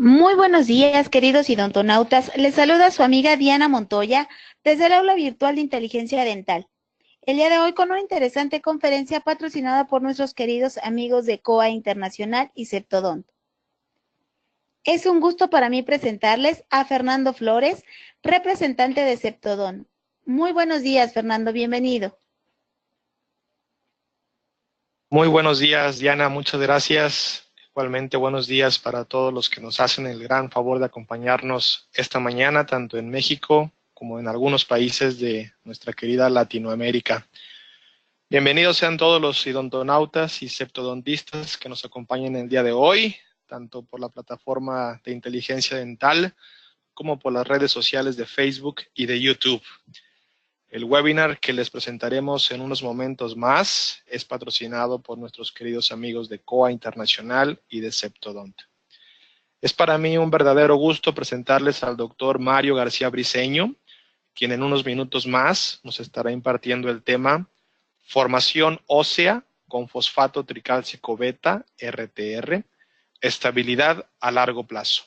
Muy buenos días, queridos idontonautas. Les saluda su amiga Diana Montoya desde el aula virtual de inteligencia dental. El día de hoy con una interesante conferencia patrocinada por nuestros queridos amigos de COA Internacional y Septodont. Es un gusto para mí presentarles a Fernando Flores, representante de Septodont. Muy buenos días, Fernando, bienvenido. Muy buenos días, Diana, muchas gracias. Igualmente, buenos días para todos los que nos hacen el gran favor de acompañarnos esta mañana, tanto en México como en algunos países de nuestra querida Latinoamérica. Bienvenidos sean todos los idontonautas y septodontistas que nos acompañan el día de hoy, tanto por la plataforma de inteligencia dental como por las redes sociales de Facebook y de YouTube. El webinar que les presentaremos en unos momentos más es patrocinado por nuestros queridos amigos de COA Internacional y de Septodont. Es para mí un verdadero gusto presentarles al doctor Mario García Briceño, quien en unos minutos más nos estará impartiendo el tema Formación ósea con fosfato tricálcico beta, RTR, estabilidad a largo plazo.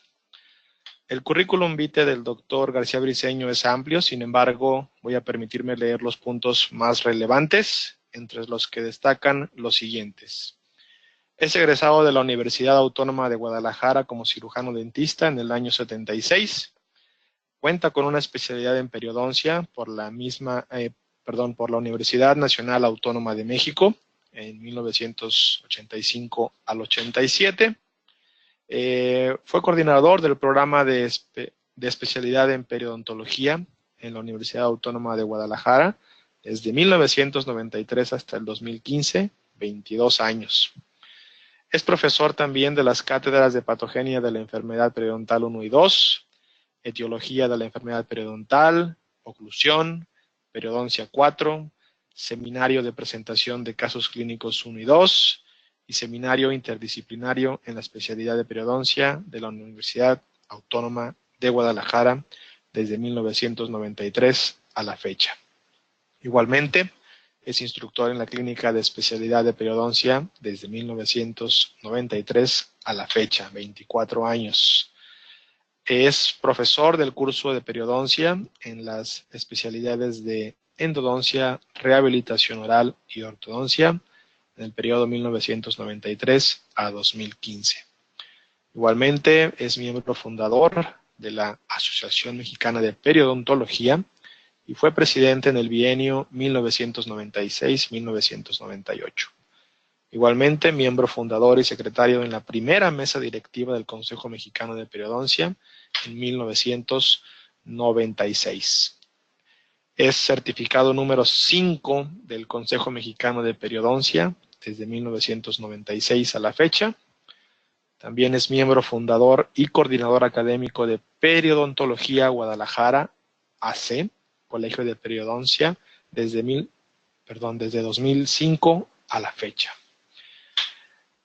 El currículum vitae del doctor García Briceño es amplio, sin embargo, voy a permitirme leer los puntos más relevantes, entre los que destacan los siguientes. Es egresado de la Universidad Autónoma de Guadalajara como cirujano dentista en el año 76. Cuenta con una especialidad en periodoncia por la Universidad Nacional Autónoma de México en 1985 al 87. Fue coordinador del programa de especialidad en periodontología en la Universidad Autónoma de Guadalajara desde 1993 hasta el 2015, 22 años. Es profesor también de las cátedras de patogenia de la enfermedad periodontal 1 y 2, etiología de la enfermedad periodontal, oclusión, periodoncia 4, seminario de presentación de casos clínicos 1 y 2, y seminario interdisciplinario en la especialidad de periodoncia de la Universidad Autónoma de Guadalajara desde 1993 a la fecha. Igualmente, es instructor en la clínica de especialidad de periodoncia desde 1993 a la fecha, 24 años. Es profesor del curso de periodoncia en las especialidades de endodoncia, rehabilitación oral y ortodoncia en el periodo 1993 a 2015. Igualmente es miembro fundador de la Asociación Mexicana de Periodontología y fue presidente en el bienio 1996-1998. Igualmente, miembro fundador y secretario en la primera mesa directiva del Consejo Mexicano de Periodoncia en 1996. Es certificado número 5 del Consejo Mexicano de Periodoncia desde 1996 a la fecha. También es miembro fundador y coordinador académico de Periodontología Guadalajara, AC, Colegio de Periodoncia, desde 2005 a la fecha.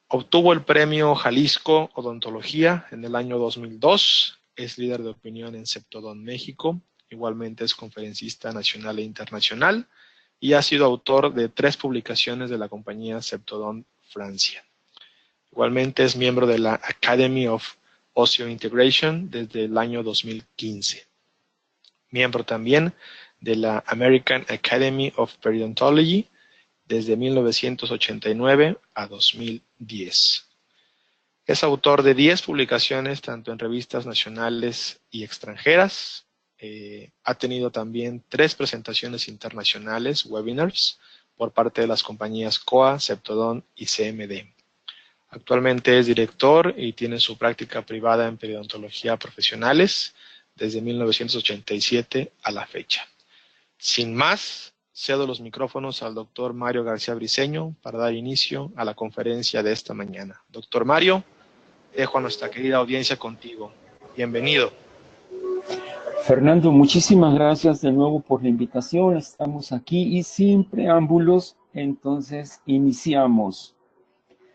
Obtuvo el premio Jalisco Odontología en el año 2002. Es líder de opinión en Septodont México. Igualmente es conferencista nacional e internacional y ha sido autor de 3 publicaciones de la compañía Septodont Francia. Igualmente es miembro de la Academy of Osseointegration desde el año 2015. Miembro también de la American Academy of Periodontology desde 1989 a 2010. Es autor de 10 publicaciones, tanto en revistas nacionales y extranjeras. Ha tenido también 3 presentaciones internacionales, webinars, por parte de las compañías COA, Septodont y CMD. Actualmente es director y tiene su práctica privada en periodontología profesionales desde 1987 a la fecha. Sin más, cedo los micrófonos al doctor Mario García Briceño para dar inicio a la conferencia de esta mañana. Doctor Mario, dejo a nuestra querida audiencia contigo. Bienvenido. Fernando, muchísimas gracias de nuevo por la invitación. Estamos aquí y sin preámbulos, entonces iniciamos.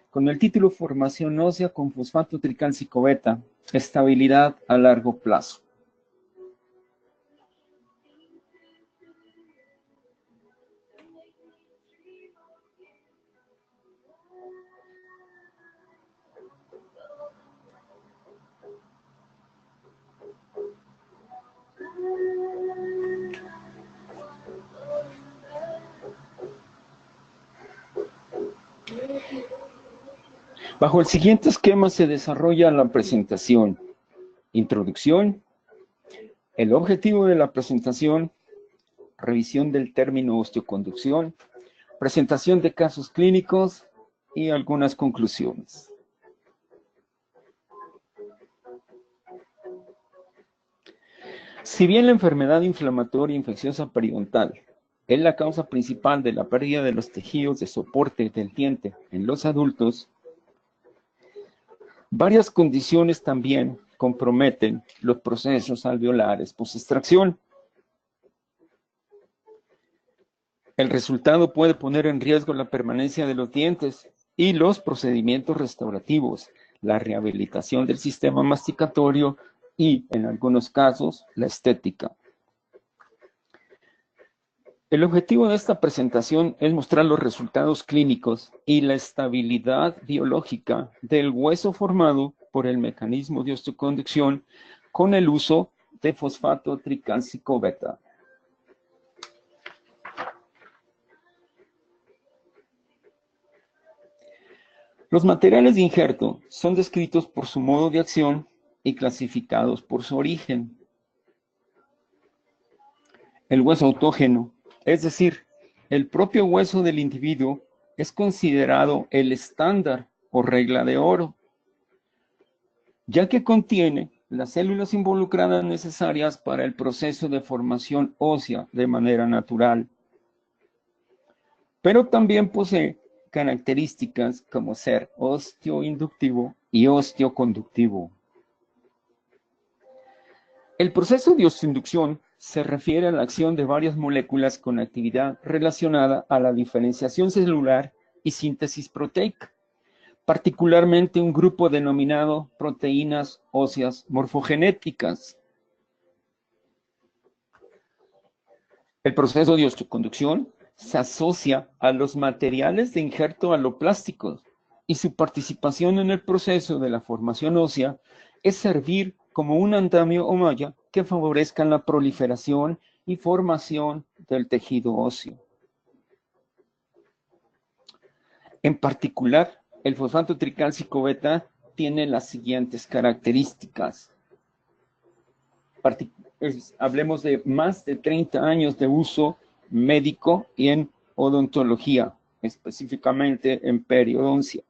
Con el título Formación ósea con fosfato tricálcico beta, estabilidad a largo plazo. Bajo el siguiente esquema se desarrolla la presentación. Introducción, el objetivo de la presentación, revisión del término osteoconducción, presentación de casos clínicos y algunas conclusiones. Si bien la enfermedad inflamatoria infecciosa periodontal es la causa principal de la pérdida de los tejidos de soporte del diente en los adultos, varias condiciones también comprometen los procesos alveolares post-extracción. El resultado puede poner en riesgo la permanencia de los dientes y los procedimientos restaurativos, la rehabilitación del sistema masticatorio y, en algunos casos, la estética. El objetivo de esta presentación es mostrar los resultados clínicos y la estabilidad biológica del hueso formado por el mecanismo de osteoconducción con el uso de fosfato tricálcico beta. Los materiales de injerto son descritos por su modo de acción y clasificados por su origen. El hueso autógeno, es decir, el propio hueso del individuo, es considerado el estándar o regla de oro, ya que contiene las células involucradas necesarias para el proceso de formación ósea de manera natural. Pero también posee características como ser osteoinductivo y osteoconductivo. El proceso de osteoinducción se refiere a la acción de varias moléculas con actividad relacionada a la diferenciación celular y síntesis proteica, particularmente un grupo denominado proteínas óseas morfogenéticas. El proceso de osteoconducción se asocia a los materiales de injerto aloplásticos y su participación en el proceso de la formación ósea es servir como un andamio o malla que favorezcan la proliferación y formación del tejido óseo. En particular, el fosfato tricálcico beta tiene las siguientes características. Hablemos de más de 30 años de uso médico y en odontología, específicamente en periodoncia.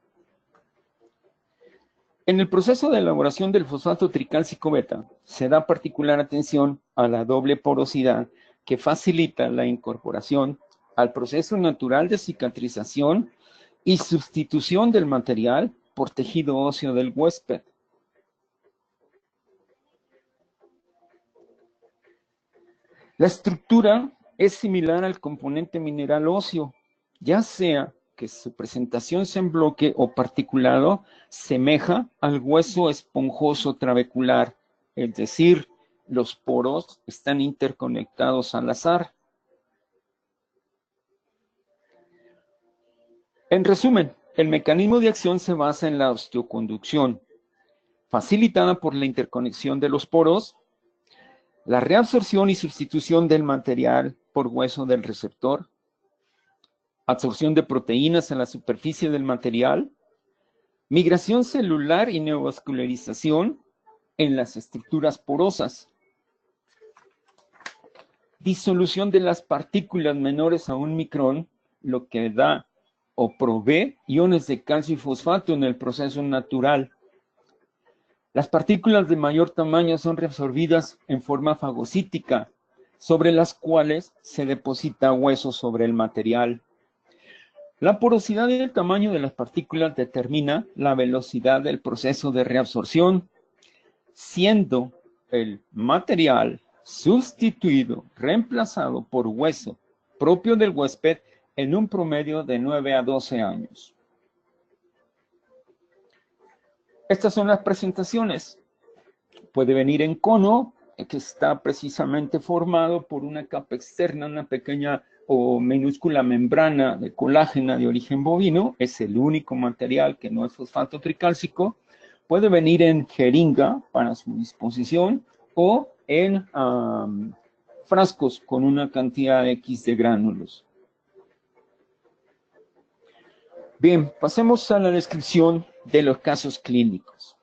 En el proceso de elaboración del fosfato tricálcico beta, se da particular atención a la doble porosidad que facilita la incorporación al proceso natural de cicatrización y sustitución del material por tejido óseo del huésped. La estructura es similar al componente mineral óseo, ya sea que su presentación sea en bloque o particulado, semeja al hueso esponjoso trabecular, es decir, los poros están interconectados al azar. En resumen, el mecanismo de acción se basa en la osteoconducción, facilitada por la interconexión de los poros, la reabsorción y sustitución del material por hueso del receptor, absorción de proteínas en la superficie del material, migración celular y neovascularización en las estructuras porosas, disolución de las partículas menores a 1 micrón, lo que da o provee iones de calcio y fosfato en el proceso natural. Las partículas de mayor tamaño son reabsorbidas en forma fagocítica, sobre las cuales se deposita hueso sobre el material. La porosidad y el tamaño de las partículas determina la velocidad del proceso de reabsorción, siendo el material sustituido, reemplazado por hueso propio del huésped en un promedio de 9 a 12 años. Estas son las presentaciones. Puede venir en cono, que está precisamente formado por una capa externa, una pequeña o minúscula membrana de colágeno de origen bovino. Es el único material que no es fosfato tricálcico. Puede venir en jeringa para su disposición o en frascos con una cantidad X de gránulos. Bien, pasemos a la descripción de los casos clínicos.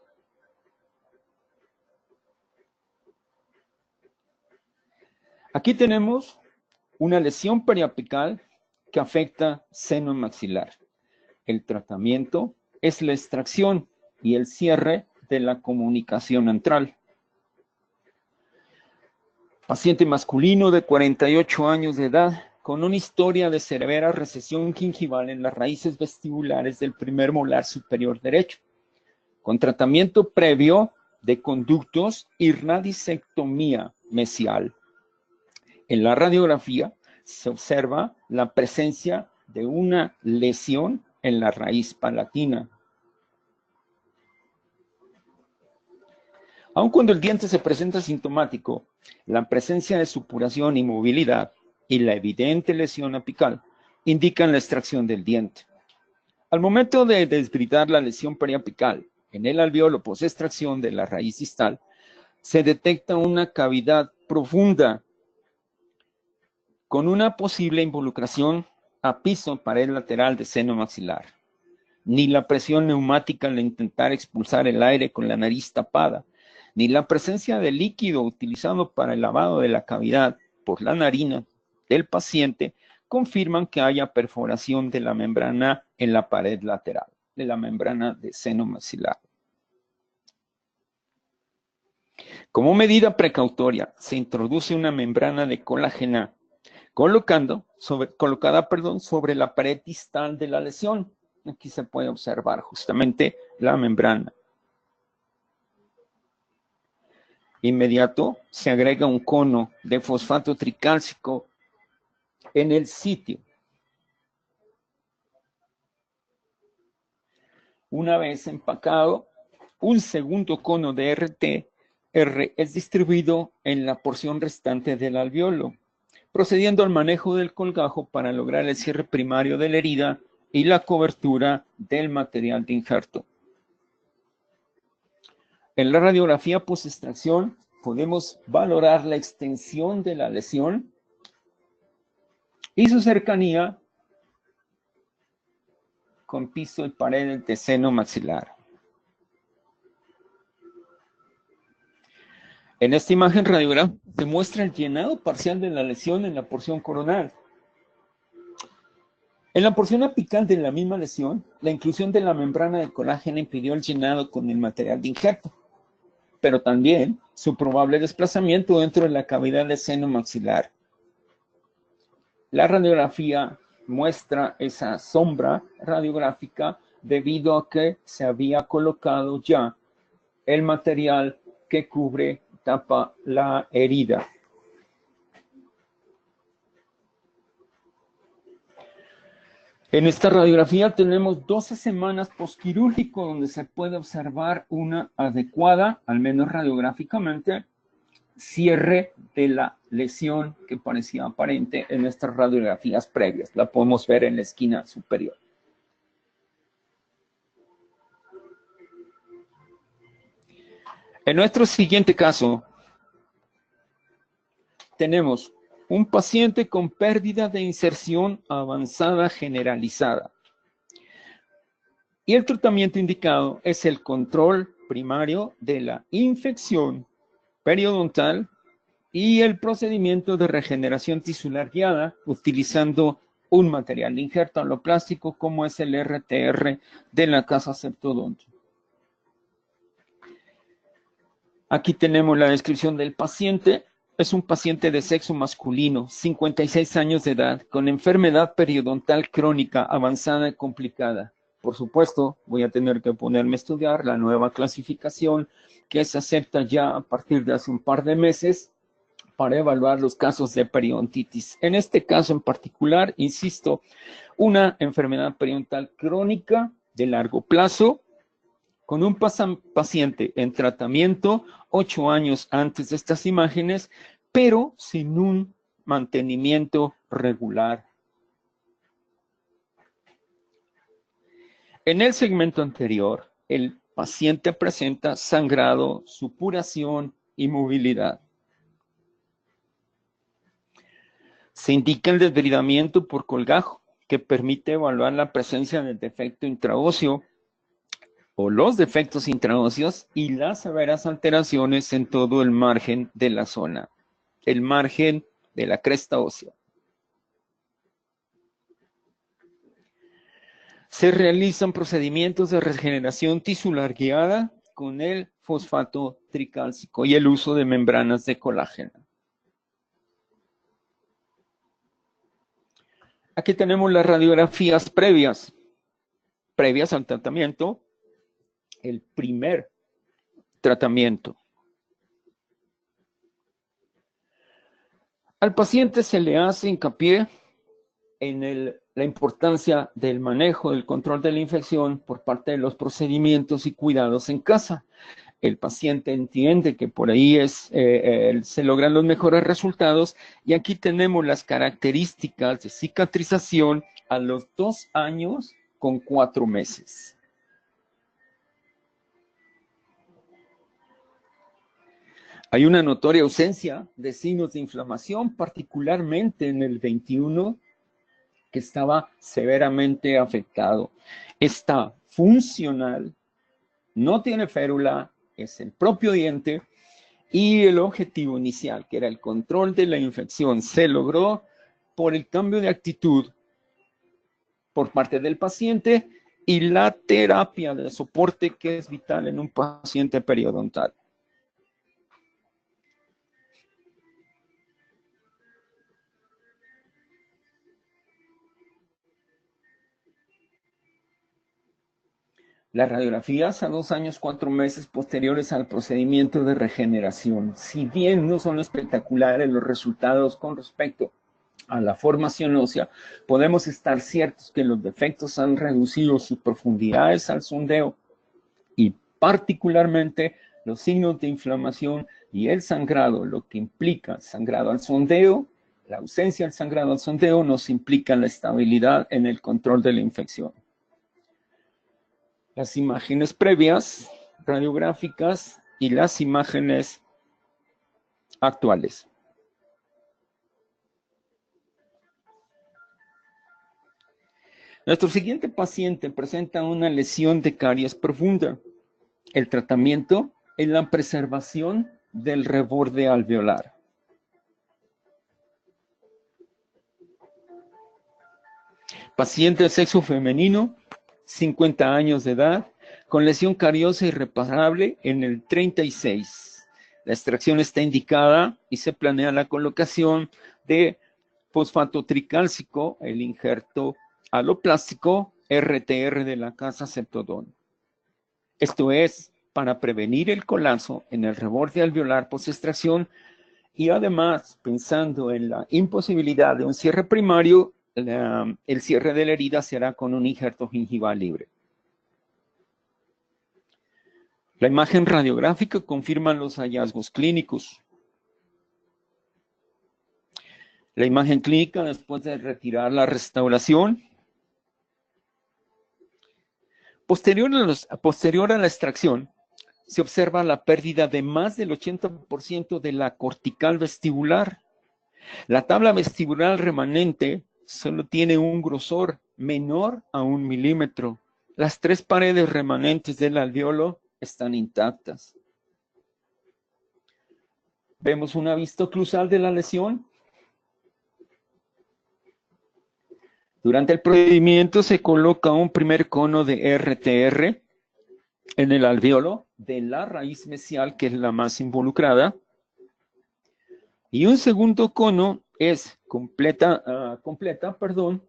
Aquí tenemos una lesión periapical que afecta seno maxilar. El tratamiento es la extracción y el cierre de la comunicación antral. Paciente masculino de 48 años de edad con una historia de severa recesión gingival en las raíces vestibulares del primer molar superior derecho, con tratamiento previo de conductos y radicectomía mesial. En la radiografía se observa la presencia de una lesión en la raíz palatina. Aun cuando el diente se presenta sintomático, la presencia de supuración y movilidad y la evidente lesión apical indican la extracción del diente. Al momento de desbridar la lesión periapical en el alveolo post-extracción de la raíz distal, se detecta una cavidad profunda con una posible involucración a piso pared lateral de seno maxilar. Ni la presión neumática al intentar expulsar el aire con la nariz tapada, ni la presencia de líquido utilizado para el lavado de la cavidad por la narina del paciente confirman que haya perforación de la membrana en la pared lateral, de la membrana de seno maxilar. Como medida precautoria, se introduce una membrana de colágena colocada sobre la pared distal de la lesión. Aquí se puede observar justamente la membrana. Inmediato se agrega un cono de fosfato tricálcico en el sitio. Una vez empacado, un segundo cono de RT-R es distribuido en la porción restante del alveolo, procediendo al manejo del colgajo para lograr el cierre primario de la herida y la cobertura del material de injerto. En la radiografía post-extracción podemos valorar la extensión de la lesión y su cercanía con piso y paredes de seno maxilar. En esta imagen radiográfica se muestra el llenado parcial de la lesión en la porción coronal. En la porción apical de la misma lesión, la inclusión de la membrana de colágeno impidió el llenado con el material de injerto, pero también su probable desplazamiento dentro de la cavidad de seno maxilar. La radiografía muestra esa sombra radiográfica debido a que se había colocado ya el material que tapa la herida. En esta radiografía tenemos 12 semanas postquirúrgico donde se puede observar una adecuada, al menos radiográficamente, cierre de la lesión que parecía aparente en estas radiografías previas. La podemos ver en la esquina superior. En nuestro siguiente caso, tenemos un paciente con pérdida de inserción avanzada generalizada. Y el tratamiento indicado es el control primario de la infección periodontal y el procedimiento de regeneración tisular guiada utilizando un material de injerto aloplástico como es el RTR de la casa Septodonto. Aquí tenemos la descripción del paciente. Es un paciente de sexo masculino, 56 años de edad, con enfermedad periodontal crónica avanzada y complicada. Por supuesto, voy a tener que ponerme a estudiar la nueva clasificación que se acepta ya a partir de hace un par de meses para evaluar los casos de periodontitis. En este caso en particular, insisto, una enfermedad periodontal crónica de largo plazo, con un paciente en tratamiento 8 años antes de estas imágenes, pero sin un mantenimiento regular. En el segmento anterior, el paciente presenta sangrado, supuración y movilidad. Se indica el desbridamiento por colgajo que permite evaluar la presencia del defecto intraóseo o los defectos intraóseos y las severas alteraciones en todo el margen de la zona, el margen de la cresta ósea. Se realizan procedimientos de regeneración tisular guiada con el fosfato tricálcico y el uso de membranas de colágeno. Aquí tenemos las radiografías previas al tratamiento, el primer tratamiento. Al paciente se le hace hincapié en la importancia del manejo, del control de la infección por parte de los procedimientos y cuidados en casa. El paciente entiende que por ahí se logran los mejores resultados y aquí tenemos las características de cicatrización a los 2 años con 4 meses. Hay una notoria ausencia de signos de inflamación, particularmente en el 21, que estaba severamente afectado. Está funcional, no tiene férula, es el propio diente, y el objetivo inicial, que era el control de la infección, se logró por el cambio de actitud por parte del paciente y la terapia de soporte que es vital en un paciente periodontal. Las radiografías a 2 años, 4 meses posteriores al procedimiento de regeneración, si bien no son espectaculares los resultados con respecto a la formación ósea, podemos estar ciertos que los defectos han reducido sus profundidades al sondeo y particularmente los signos de inflamación y el sangrado, lo que implica sangrado al sondeo, la ausencia del sangrado al sondeo nos implica la estabilidad en el control de la infección. Las imágenes previas, radiográficas y las imágenes actuales. Nuestro siguiente paciente presenta una lesión de caries profunda. El tratamiento es la preservación del reborde alveolar. Paciente de sexo femenino, 50 años de edad, con lesión cariosa irreparable en el 36. La extracción está indicada y se planea la colocación de fosfato tricálcico, el injerto aloplástico RTR de la casa Septodon. Esto es para prevenir el colapso en el reborde alveolar post-extracción y además, pensando en la imposibilidad de un cierre primario, el cierre de la herida se hará con un injerto gingival libre. La imagen radiográfica confirma los hallazgos clínicos. La imagen clínica después de retirar la restauración. Posterior a la extracción, se observa la pérdida de más del 80% de la cortical vestibular. La tabla vestibular remanente solo tiene un grosor menor a 1 milímetro. Las 3 paredes remanentes del alveolo están intactas. Vemos una vista oclusal de la lesión. Durante el procedimiento se coloca un primer cono de RTR en el alveolo de la raíz mesial, que es la más involucrada, y un segundo cono completa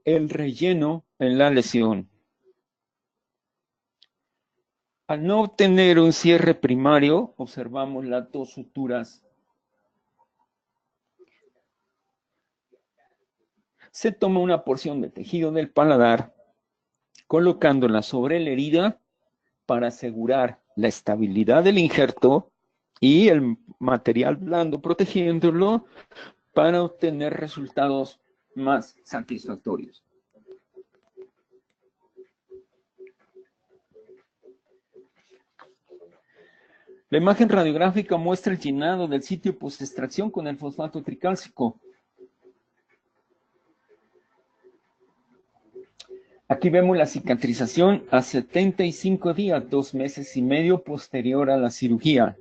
el relleno en la lesión. Al no obtener un cierre primario, observamos las 2 suturas. Se toma una porción de tejido del paladar, colocándola sobre la herida para asegurar la estabilidad del injerto y el material blando protegiéndolo para obtener resultados más satisfactorios. La imagen radiográfica muestra el llenado del sitio post-extracción con el fosfato tricálcico. Aquí vemos la cicatrización a 75 días, 2 meses y medio posterior a la cirugía.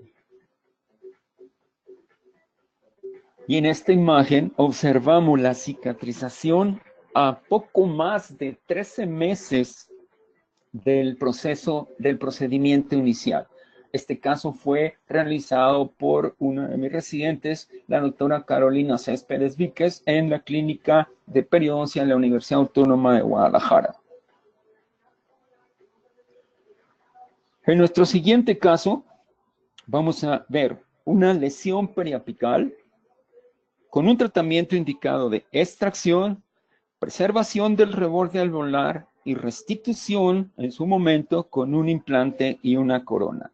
Y en esta imagen observamos la cicatrización a poco más de 13 meses del procedimiento inicial. Este caso fue realizado por una de mis residentes, la doctora Carolina Céspedes Víquez, en la clínica de periodoncia de la Universidad Autónoma de Guadalajara. En nuestro siguiente caso, vamos a ver una lesión periapical con un tratamiento indicado de extracción, preservación del reborde alveolar y restitución en su momento con un implante y una corona.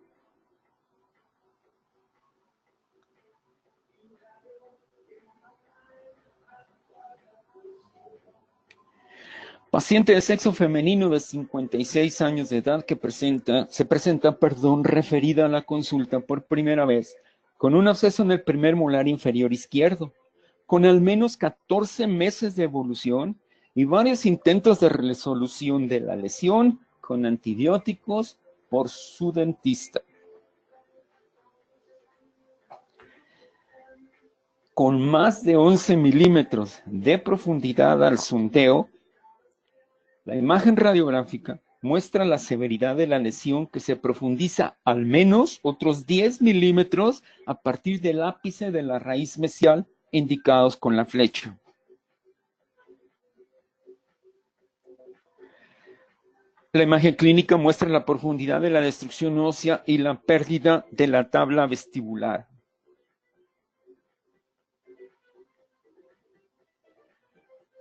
Paciente de sexo femenino de 56 años de edad que se presenta, referida a la consulta por primera vez con un absceso en el primer molar inferior izquierdo, con al menos 14 meses de evolución y varios intentos de resolución de la lesión con antibióticos por su dentista. Con más de 11 milímetros de profundidad al sondeo, la imagen radiográfica muestra la severidad de la lesión que se profundiza al menos otros 10 milímetros a partir del ápice de la raíz mesial indicados con la flecha. La imagen clínica muestra la profundidad de la destrucción ósea y la pérdida de la tabla vestibular.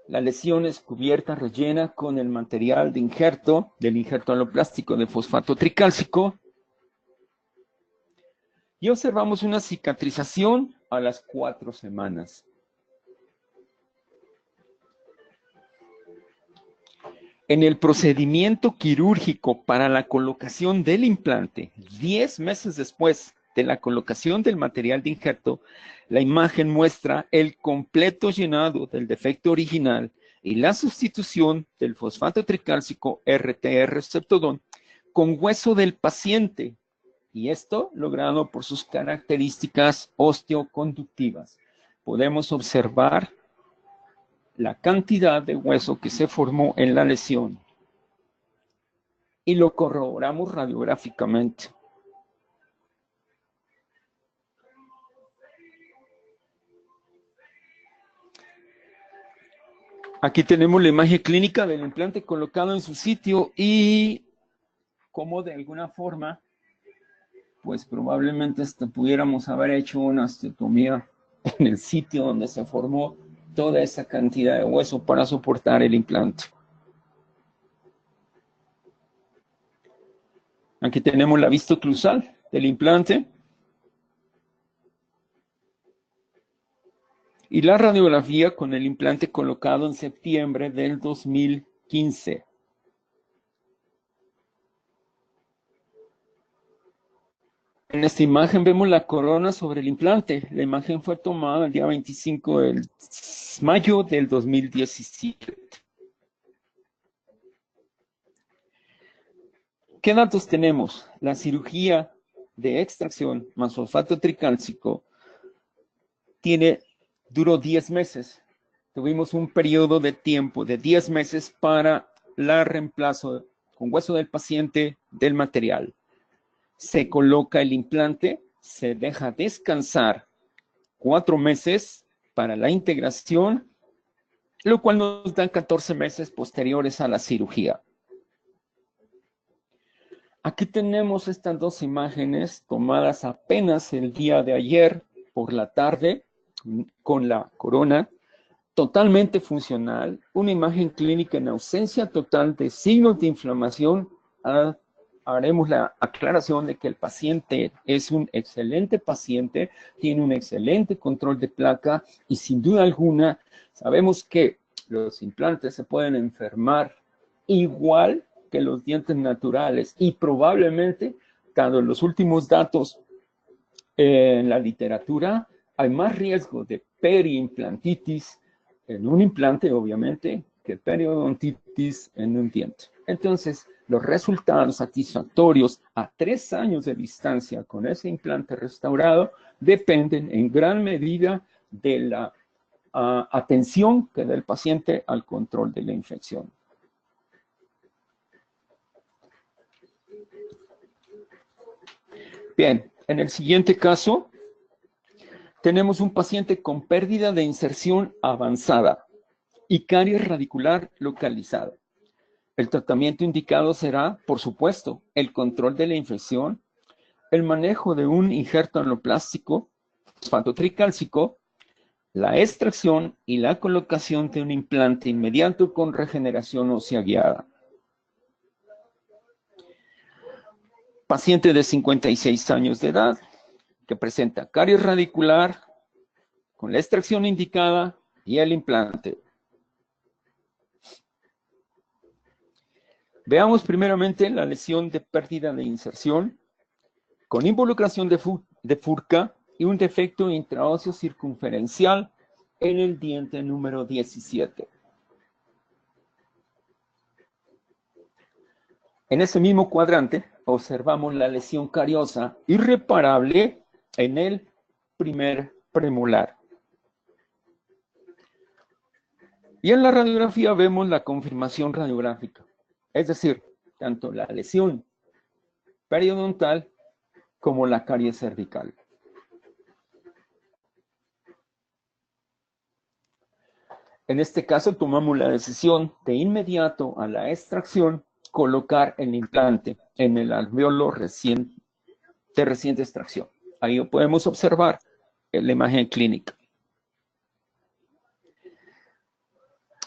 La lesión es cubierta, rellena con el material de injerto, del injerto aloplástico de fosfato tricálcico. Y observamos una cicatrización a las 4 semanas. En el procedimiento quirúrgico para la colocación del implante, 10 meses después de la colocación del material de injerto, la imagen muestra el completo llenado del defecto original y la sustitución del fosfato tricálcico RTR-Septodon con hueso del paciente, y esto logrado por sus características osteoconductivas. Podemos observar la cantidad de hueso que se formó en la lesión y lo corroboramos radiográficamente. Aquí tenemos la imagen clínica del implante colocado en su sitio y cómo de alguna forma, pues probablemente hasta pudiéramos haber hecho una osteotomía en el sitio donde se formó toda esa cantidad de hueso para soportar el implante. Aquí tenemos la vista oclusal del implante y la radiografía con el implante colocado en septiembre del 2015. En esta imagen vemos la corona sobre el implante. La imagen fue tomada el día 25 de mayo del 2017. ¿Qué datos tenemos? La cirugía de extracción más fosfato tricálcico duró 10 meses. Tuvimos un periodo de tiempo de 10 meses para el reemplazo con hueso del paciente del material. Se coloca el implante, se deja descansar 4 meses para la integración, lo cual nos da 14 meses posteriores a la cirugía. Aquí tenemos estas dos imágenes tomadas apenas el día de ayer por la tarde con la corona totalmente funcional, una imagen clínica en ausencia total de signos de inflamación. Haremos la aclaración de que el paciente es un excelente paciente, tiene un excelente control de placa y sin duda alguna sabemos que los implantes se pueden enfermar igual que los dientes naturales y probablemente, dado los últimos datos en la literatura, hay más riesgo de periimplantitis en un implante, obviamente, que periodontitis en un diente. Entonces, los resultados satisfactorios a 3 años de distancia con ese implante restaurado dependen en gran medida de la atención que da el paciente al control de la infección. Bien, en el siguiente caso, tenemos un paciente con pérdida de inserción avanzada y caries radicular localizada. El tratamiento indicado será, por supuesto, el control de la infección, el manejo de un injerto anaplástico, fosfato tricálcico, la extracción y la colocación de un implante inmediato con regeneración ósea guiada. Paciente de 56 años de edad que presenta caries radicular con la extracción indicada y el implante. Veamos primeramente la lesión de pérdida de inserción con involucración de furca y un defecto intraóseo circunferencial en el diente número 17. En ese mismo cuadrante observamos la lesión cariosa irreparable en el primer premolar. Y en la radiografía vemos la confirmación radiográfica, es decir, tanto la lesión periodontal como la caries cervical. En este caso tomamos la decisión de inmediato a la extracción colocar el implante en el alveolo de reciente extracción. Ahí podemos observar la imagen clínica.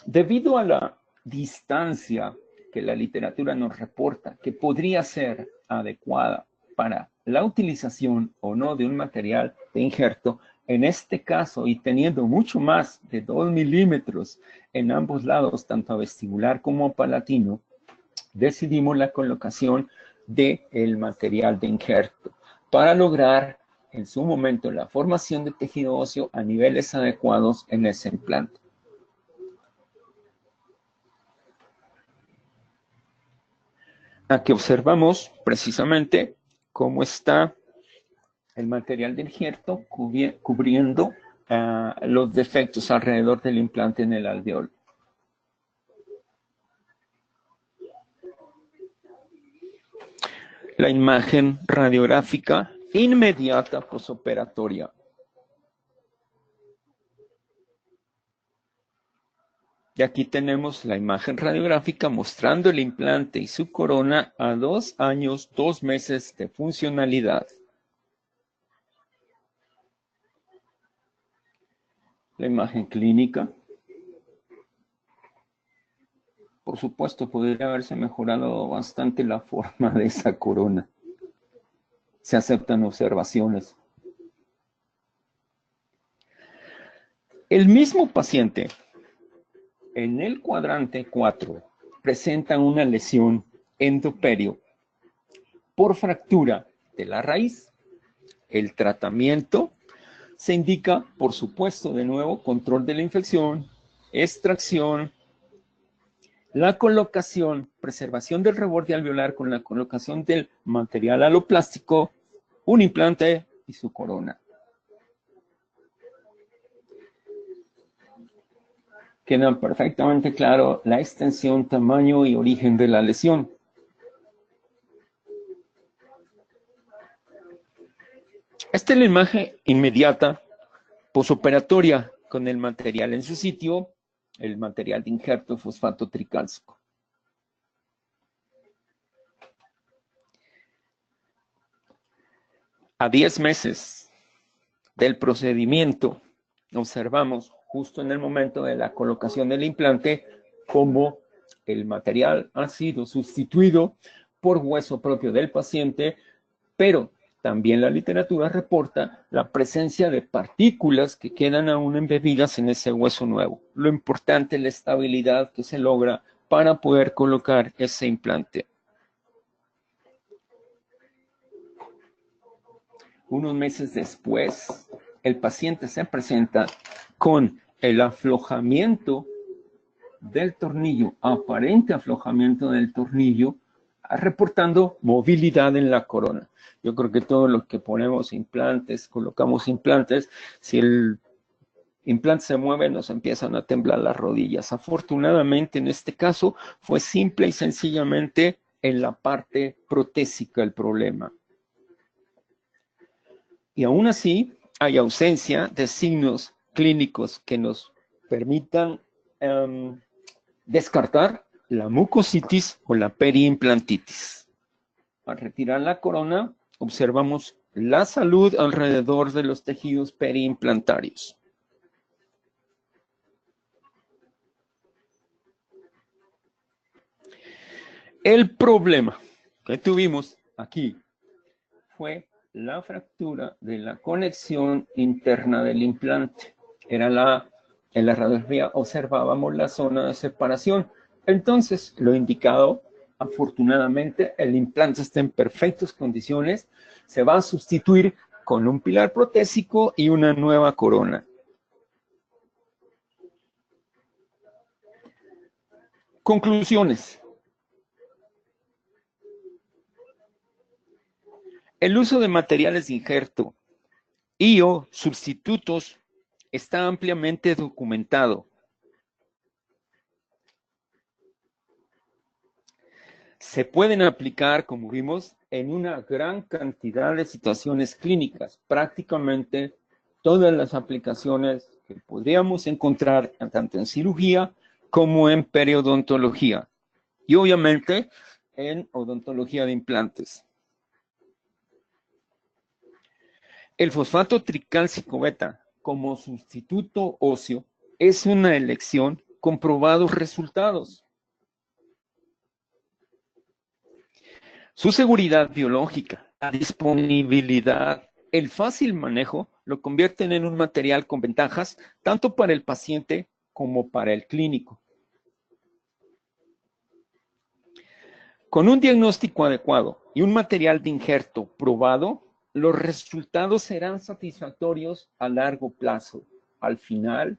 Debido a la distancia que la literatura nos reporta que podría ser adecuada para la utilización o no de un material de injerto, en este caso, y teniendo mucho más de 2 milímetros en ambos lados, tanto vestibular como palatino, decidimos la colocación del material de injerto para lograr en su momento la formación de tejido óseo a niveles adecuados en ese implante. Aquí observamos precisamente cómo está el material de injerto cubriendo los defectos alrededor del implante en el alveolo. La imagen radiográfica inmediata posoperatoria. Y aquí tenemos la imagen radiográfica mostrando el implante y su corona a 2 años, 2 meses de funcionalidad. La imagen clínica. Por supuesto, podría haberse mejorado bastante la forma de esa corona. Se aceptan observaciones. El mismo paciente, en el cuadrante 4, presenta una lesión endoperio por fractura de la raíz. El tratamiento se indica, por supuesto, de nuevo, control de la infección, extracción, la colocación, preservación del reborde alveolar con la colocación del material aloplástico, un implante y su corona. Queda perfectamente claro la extensión, tamaño y origen de la lesión. Esta es la imagen inmediata posoperatoria con el material en su sitio, el material de injerto fosfato tricálcico. A 10 meses del procedimiento, observamos justo en el momento de la colocación del implante cómo el material ha sido sustituido por hueso propio del paciente, pero también la literatura reporta la presencia de partículas que quedan aún embebidas en ese hueso nuevo. Lo importante es la estabilidad que se logra para poder colocar ese implante. Unos meses después, el paciente se presenta con el aflojamiento del tornillo, aparente aflojamiento del tornillo, reportando movilidad en la corona. Yo creo que todos los que ponemos implantes, colocamos implantes, si el implante se mueve, nos empiezan a temblar las rodillas. Afortunadamente, en este caso, fue simple y sencillamente en la parte protésica el problema. Y aún así, hay ausencia de signos clínicos que nos permitan descartar la mucositis o la periimplantitis. Al retirar la corona, observamos la salud alrededor de los tejidos periimplantarios. El problema que tuvimos aquí fue la fractura de la conexión interna del implante. En la radiografía observábamos la zona de separación. Entonces, lo indicado, afortunadamente, el implante está en perfectas condiciones. Se va a sustituir con un pilar protésico y una nueva corona. Conclusiones. El uso de materiales de injerto y o sustitutos está ampliamente documentado. Se pueden aplicar, como vimos, en una gran cantidad de situaciones clínicas. Prácticamente todas las aplicaciones que podríamos encontrar tanto en cirugía como en periodontología. Y obviamente en odontología de implantes. El fosfato tricálcico beta como sustituto óseo es una elección con probados resultados. Su seguridad biológica, la disponibilidad, el fácil manejo lo convierten en un material con ventajas tanto para el paciente como para el clínico. Con un diagnóstico adecuado y un material de injerto probado, los resultados serán satisfactorios a largo plazo. Al final,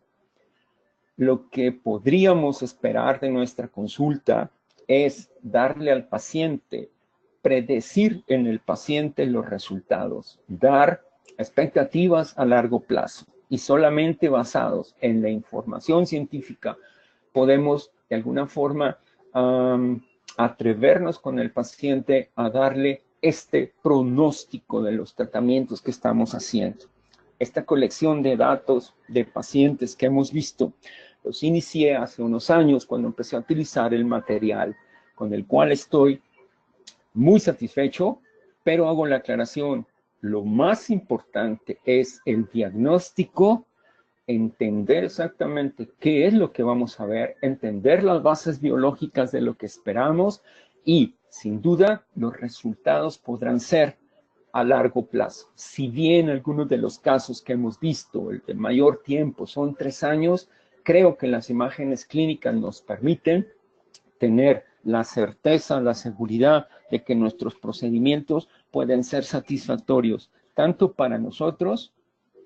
lo que podríamos esperar de nuestra consulta es darle al paciente, predecir en el paciente los resultados, dar expectativas a largo plazo. Y solamente basados en la información científica podemos de alguna forma atrevernos con el paciente a darle este pronóstico de los tratamientos que estamos haciendo. Esta colección de datos de pacientes que hemos visto, los inicié hace unos años cuando empecé a utilizar el material, con el cual estoy muy satisfecho, pero hago la aclaración, lo más importante es el diagnóstico, entender exactamente qué es lo que vamos a ver, entender las bases biológicas de lo que esperamos y, sin duda, los resultados podrán ser a largo plazo. Si bien algunos de los casos que hemos visto, el de mayor tiempo, son 3 años, creo que las imágenes clínicas nos permiten tener la certeza, la seguridad de que nuestros procedimientos pueden ser satisfactorios, tanto para nosotros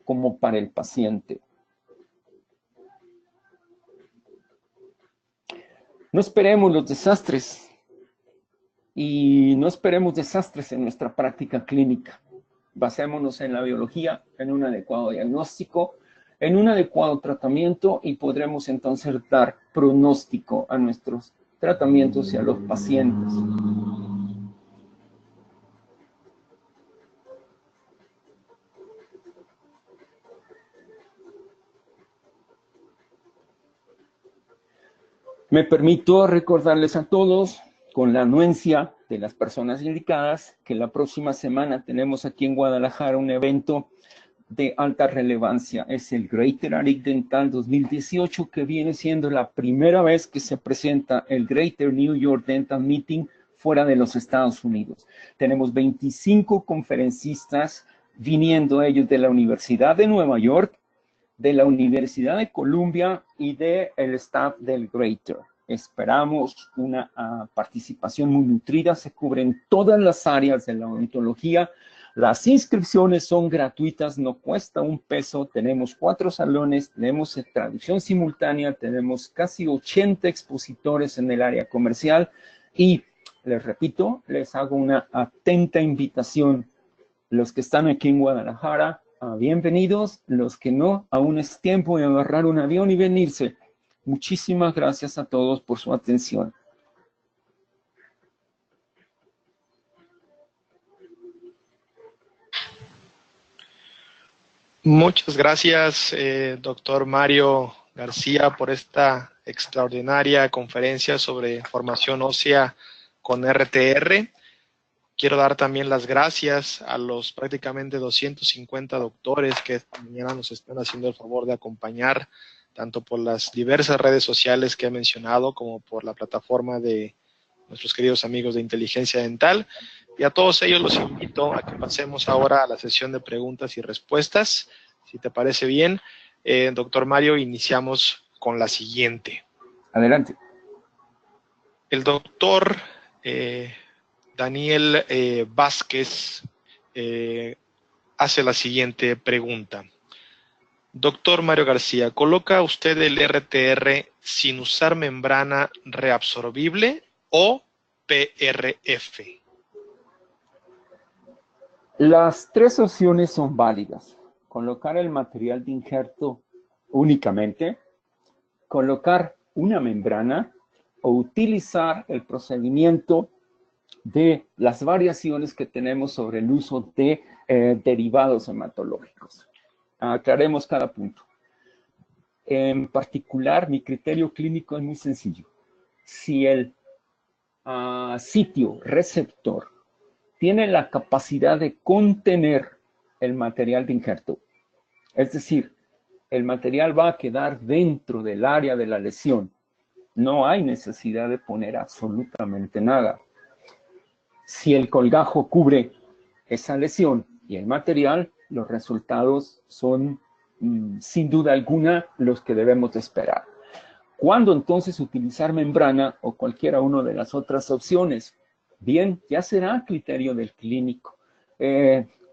como para el paciente. No esperemos los desastres y no esperemos desastres en nuestra práctica clínica. Basémonos en la biología, en un adecuado diagnóstico, en un adecuado tratamiento y podremos entonces dar pronóstico a nuestros tratamientos y a los pacientes. Me permito recordarles a todos, con la anuencia de las personas indicadas, que la próxima semana tenemos aquí en Guadalajara un evento de alta relevancia. Es el Greater ARIC Dental 2018, que viene siendo la primera vez que se presenta el Greater New York Dental Meeting fuera de los Estados Unidos. Tenemos 25 conferencistas viniendo ellos de la Universidad de Nueva York, de la Universidad de Columbia y del staff del Greater. Esperamos una participación muy nutrida, se cubren todas las áreas de la odontología, Las inscripciones son gratuitas, no cuesta un peso. Tenemos 4 salones, tenemos traducción simultánea, tenemos casi 80 expositores en el área comercial y les repito, les hago una atenta invitación. Los que están aquí en Guadalajara, bienvenidos. Los que no, aún es tiempo de agarrar un avión y venirse. Muchísimas gracias a todos por su atención. Muchas gracias, doctor Mario García, por esta extraordinaria conferencia sobre formación ósea con RTR. Quiero dar también las gracias a los prácticamente 250 doctores que esta mañana nos están haciendo el favor de acompañar, tanto por las diversas redes sociales que he mencionado, como por la plataforma de nuestros queridos amigos de Inteligencia Dental. Y a todos ellos los invito a que pasemos ahora a la sesión de preguntas y respuestas. Si te parece bien, doctor Mario, iniciamos con la siguiente. Adelante. El doctor Daniel Vázquez hace la siguiente pregunta. Doctor Mario García, ¿coloca usted el RTR sin usar membrana reabsorbible o PRF? Las 3 opciones son válidas. Colocar el material de injerto únicamente, colocar una membrana o utilizar el procedimiento de las variaciones que tenemos sobre el uso de derivados hematológicos. Aclaremos cada punto. En particular, mi criterio clínico es muy sencillo. Si el sitio receptor tiene la capacidad de contener el material de injerto, es decir, el material va a quedar dentro del área de la lesión, no hay necesidad de poner absolutamente nada. Si el colgajo cubre esa lesión y el material, los resultados son sin duda alguna los que debemos de esperar. ¿Cuándo entonces utilizar membrana o cualquiera una de las otras opciones? Bien, ya será a criterio del clínico.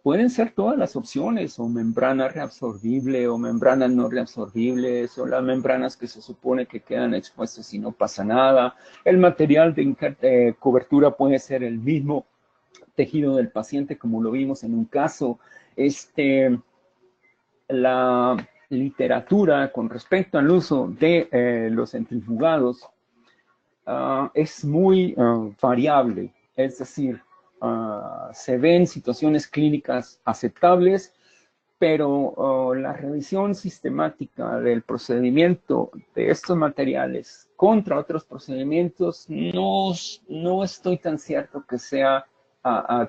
Pueden ser todas las opciones, o membrana reabsorbible, o membranas no reabsorbibles, o las membranas que se supone que quedan expuestas y no pasa nada. El material de cobertura puede ser el mismo tejido del paciente, como lo vimos en un caso. La literatura con respecto al uso de los centrifugados es muy variable, es decir, se ven situaciones clínicas aceptables, pero la revisión sistemática del procedimiento de estos materiales contra otros procedimientos no estoy tan cierto que sea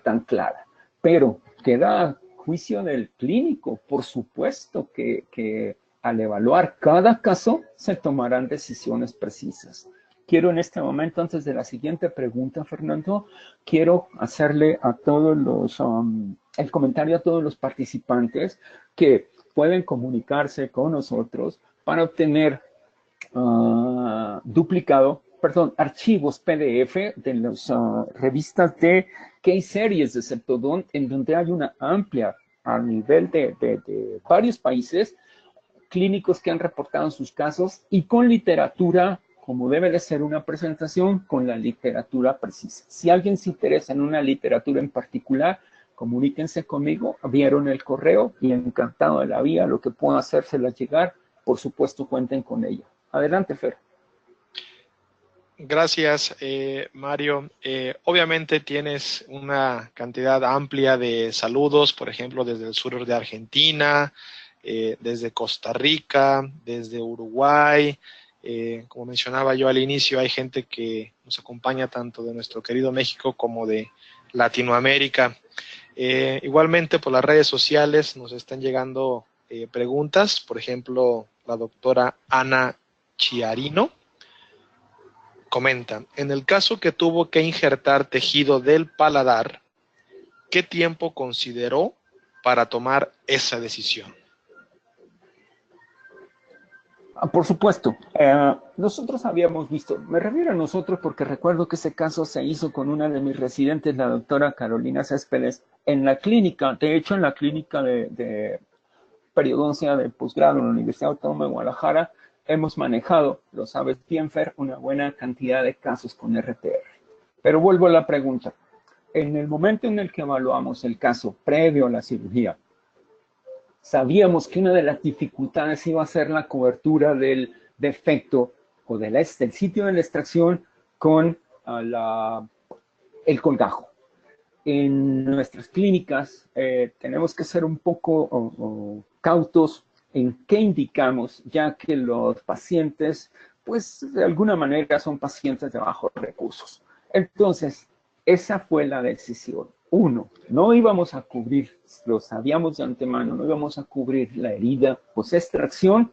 tan clara, pero queda a juicio del clínico. Por supuesto que al evaluar cada caso se tomarán decisiones precisas. Quiero en este momento, antes de la siguiente pregunta, Fernando, quiero hacerle a todos los, el comentario a todos los participantes que pueden comunicarse con nosotros para obtener archivos PDF de las revistas de case series de Septodont, en donde hay una amplia, a nivel de varios países, clínicos que han reportado sus casos y con literatura, como debe de ser una presentación, con la literatura precisa. Si alguien se interesa en una literatura en particular, comuníquense conmigo, vieron el correo y encantado de la vida, lo que puedo hacérselas llegar, por supuesto cuenten con ella. Adelante, Fer. Gracias, Mario. Obviamente tienes una cantidad amplia de saludos, por ejemplo, desde el sur de Argentina, desde Costa Rica, desde Uruguay. Como mencionaba yo al inicio, hay gente que nos acompaña tanto de nuestro querido México como de Latinoamérica. Igualmente por las redes sociales nos están llegando preguntas. Por ejemplo, la doctora Ana Chiarino comenta: en el caso que tuvo que injertar tejido del paladar, ¿qué tiempo consideró para tomar esa decisión? Por supuesto. Nosotros habíamos visto, me refiero a nosotros porque recuerdo que ese caso se hizo con una de mis residentes, la doctora Carolina Céspedes, en la clínica, de hecho en la clínica de periodoncia de posgrado en la Universidad Autónoma de Guadalajara, hemos manejado, lo sabes bien, Fer, una buena cantidad de casos con RTR. Pero vuelvo a la pregunta. En el momento en el que evaluamos el caso previo a la cirugía, sabíamos que una de las dificultades iba a ser la cobertura del defecto o del sitio de la extracción con el colgajo. En nuestras clínicas tenemos que ser un poco cautos en qué indicamos, ya que los pacientes, pues de alguna manera son pacientes de bajos recursos. Entonces, esa fue la decisión. Uno, no íbamos a cubrir, lo sabíamos de antemano, no íbamos a cubrir la herida post-extracción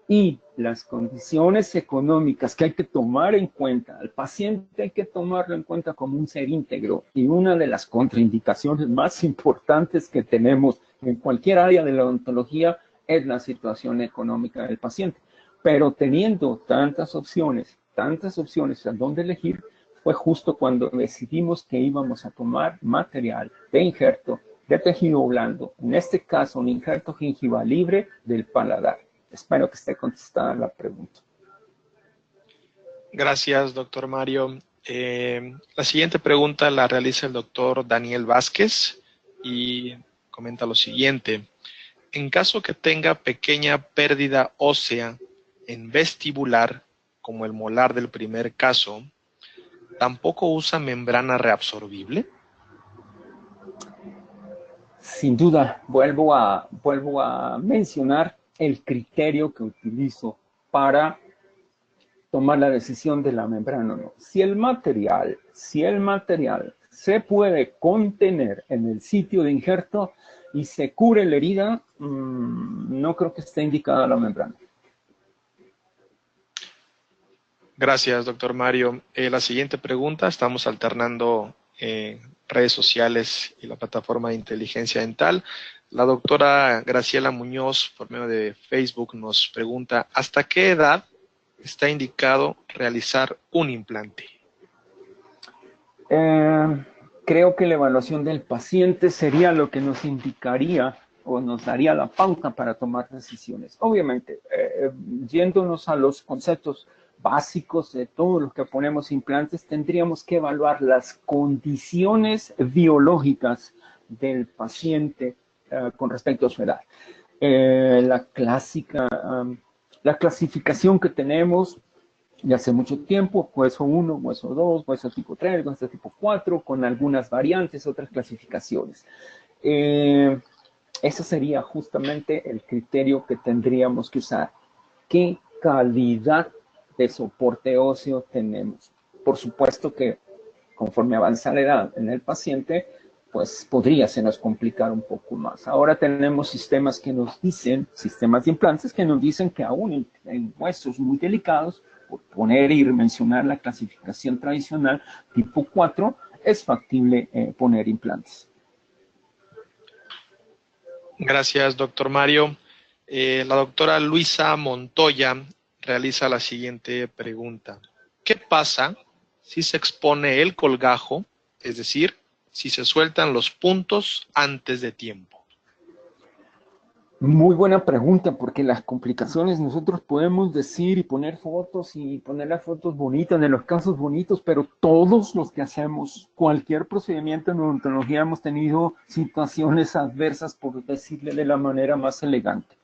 y las condiciones económicas que hay que tomar en cuenta. Al paciente hay que tomarlo en cuenta como un ser íntegro y una de las contraindicaciones más importantes que tenemos en cualquier área de la odontología es la situación económica del paciente. Pero teniendo tantas opciones a dónde elegir, fue justo cuando decidimos que íbamos a tomar material de injerto de tejido blando, en este caso un injerto gingival libre del paladar. Espero que esté contestada la pregunta. Gracias, doctor Mario. La siguiente pregunta la realiza el doctor Daniel Vázquez y comenta lo siguiente. En caso que tenga pequeña pérdida ósea en vestibular, como el molar del primer caso, ¿tampoco usa membrana reabsorbible? Sin duda, vuelvo a mencionar el criterio que utilizo para tomar la decisión de la membrana o no. Si el material se puede contener en el sitio de injerto y se cubre la herida, no creo que esté indicada la membrana. Gracias, doctor Mario. La siguiente pregunta, estamos alternando redes sociales y la plataforma de inteligencia dental. La doctora Graciela Muñoz, por medio de Facebook, nos pregunta, ¿hasta qué edad está indicado realizar un implante? Creo que la evaluación del paciente sería lo que nos indicaría o nos daría la pauta para tomar decisiones. Obviamente, yéndonos a los conceptos básicos de todo lo que ponemos implantes, tendríamos que evaluar las condiciones biológicas del paciente con respecto a su edad. La clasificación que tenemos de hace mucho tiempo, hueso 1, hueso 2, hueso tipo 3, hueso tipo 4, con algunas variantes, otras clasificaciones. Ese sería justamente el criterio que tendríamos que usar. ¿Qué calidad de soporte óseo tenemos? Por supuesto que conforme avanza la edad en el paciente, pues podría se nos complicar un poco más. Ahora tenemos sistemas que nos dicen, sistemas de implantes que nos dicen que aún en huesos muy delicados, por poner y mencionar la clasificación tradicional tipo 4, es factible poner implantes. Gracias, doctor Mario. La doctora Luisa Montoya realiza la siguiente pregunta. ¿Qué pasa si se expone el colgajo, es decir, si se sueltan los puntos antes de tiempo? Muy buena pregunta, porque las complicaciones nosotros podemos decir y poner fotos y poner las fotos bonitas, de los casos bonitos, pero todos los que hacemos cualquier procedimiento en odontología hemos tenido situaciones adversas, por decirle de la manera más elegante.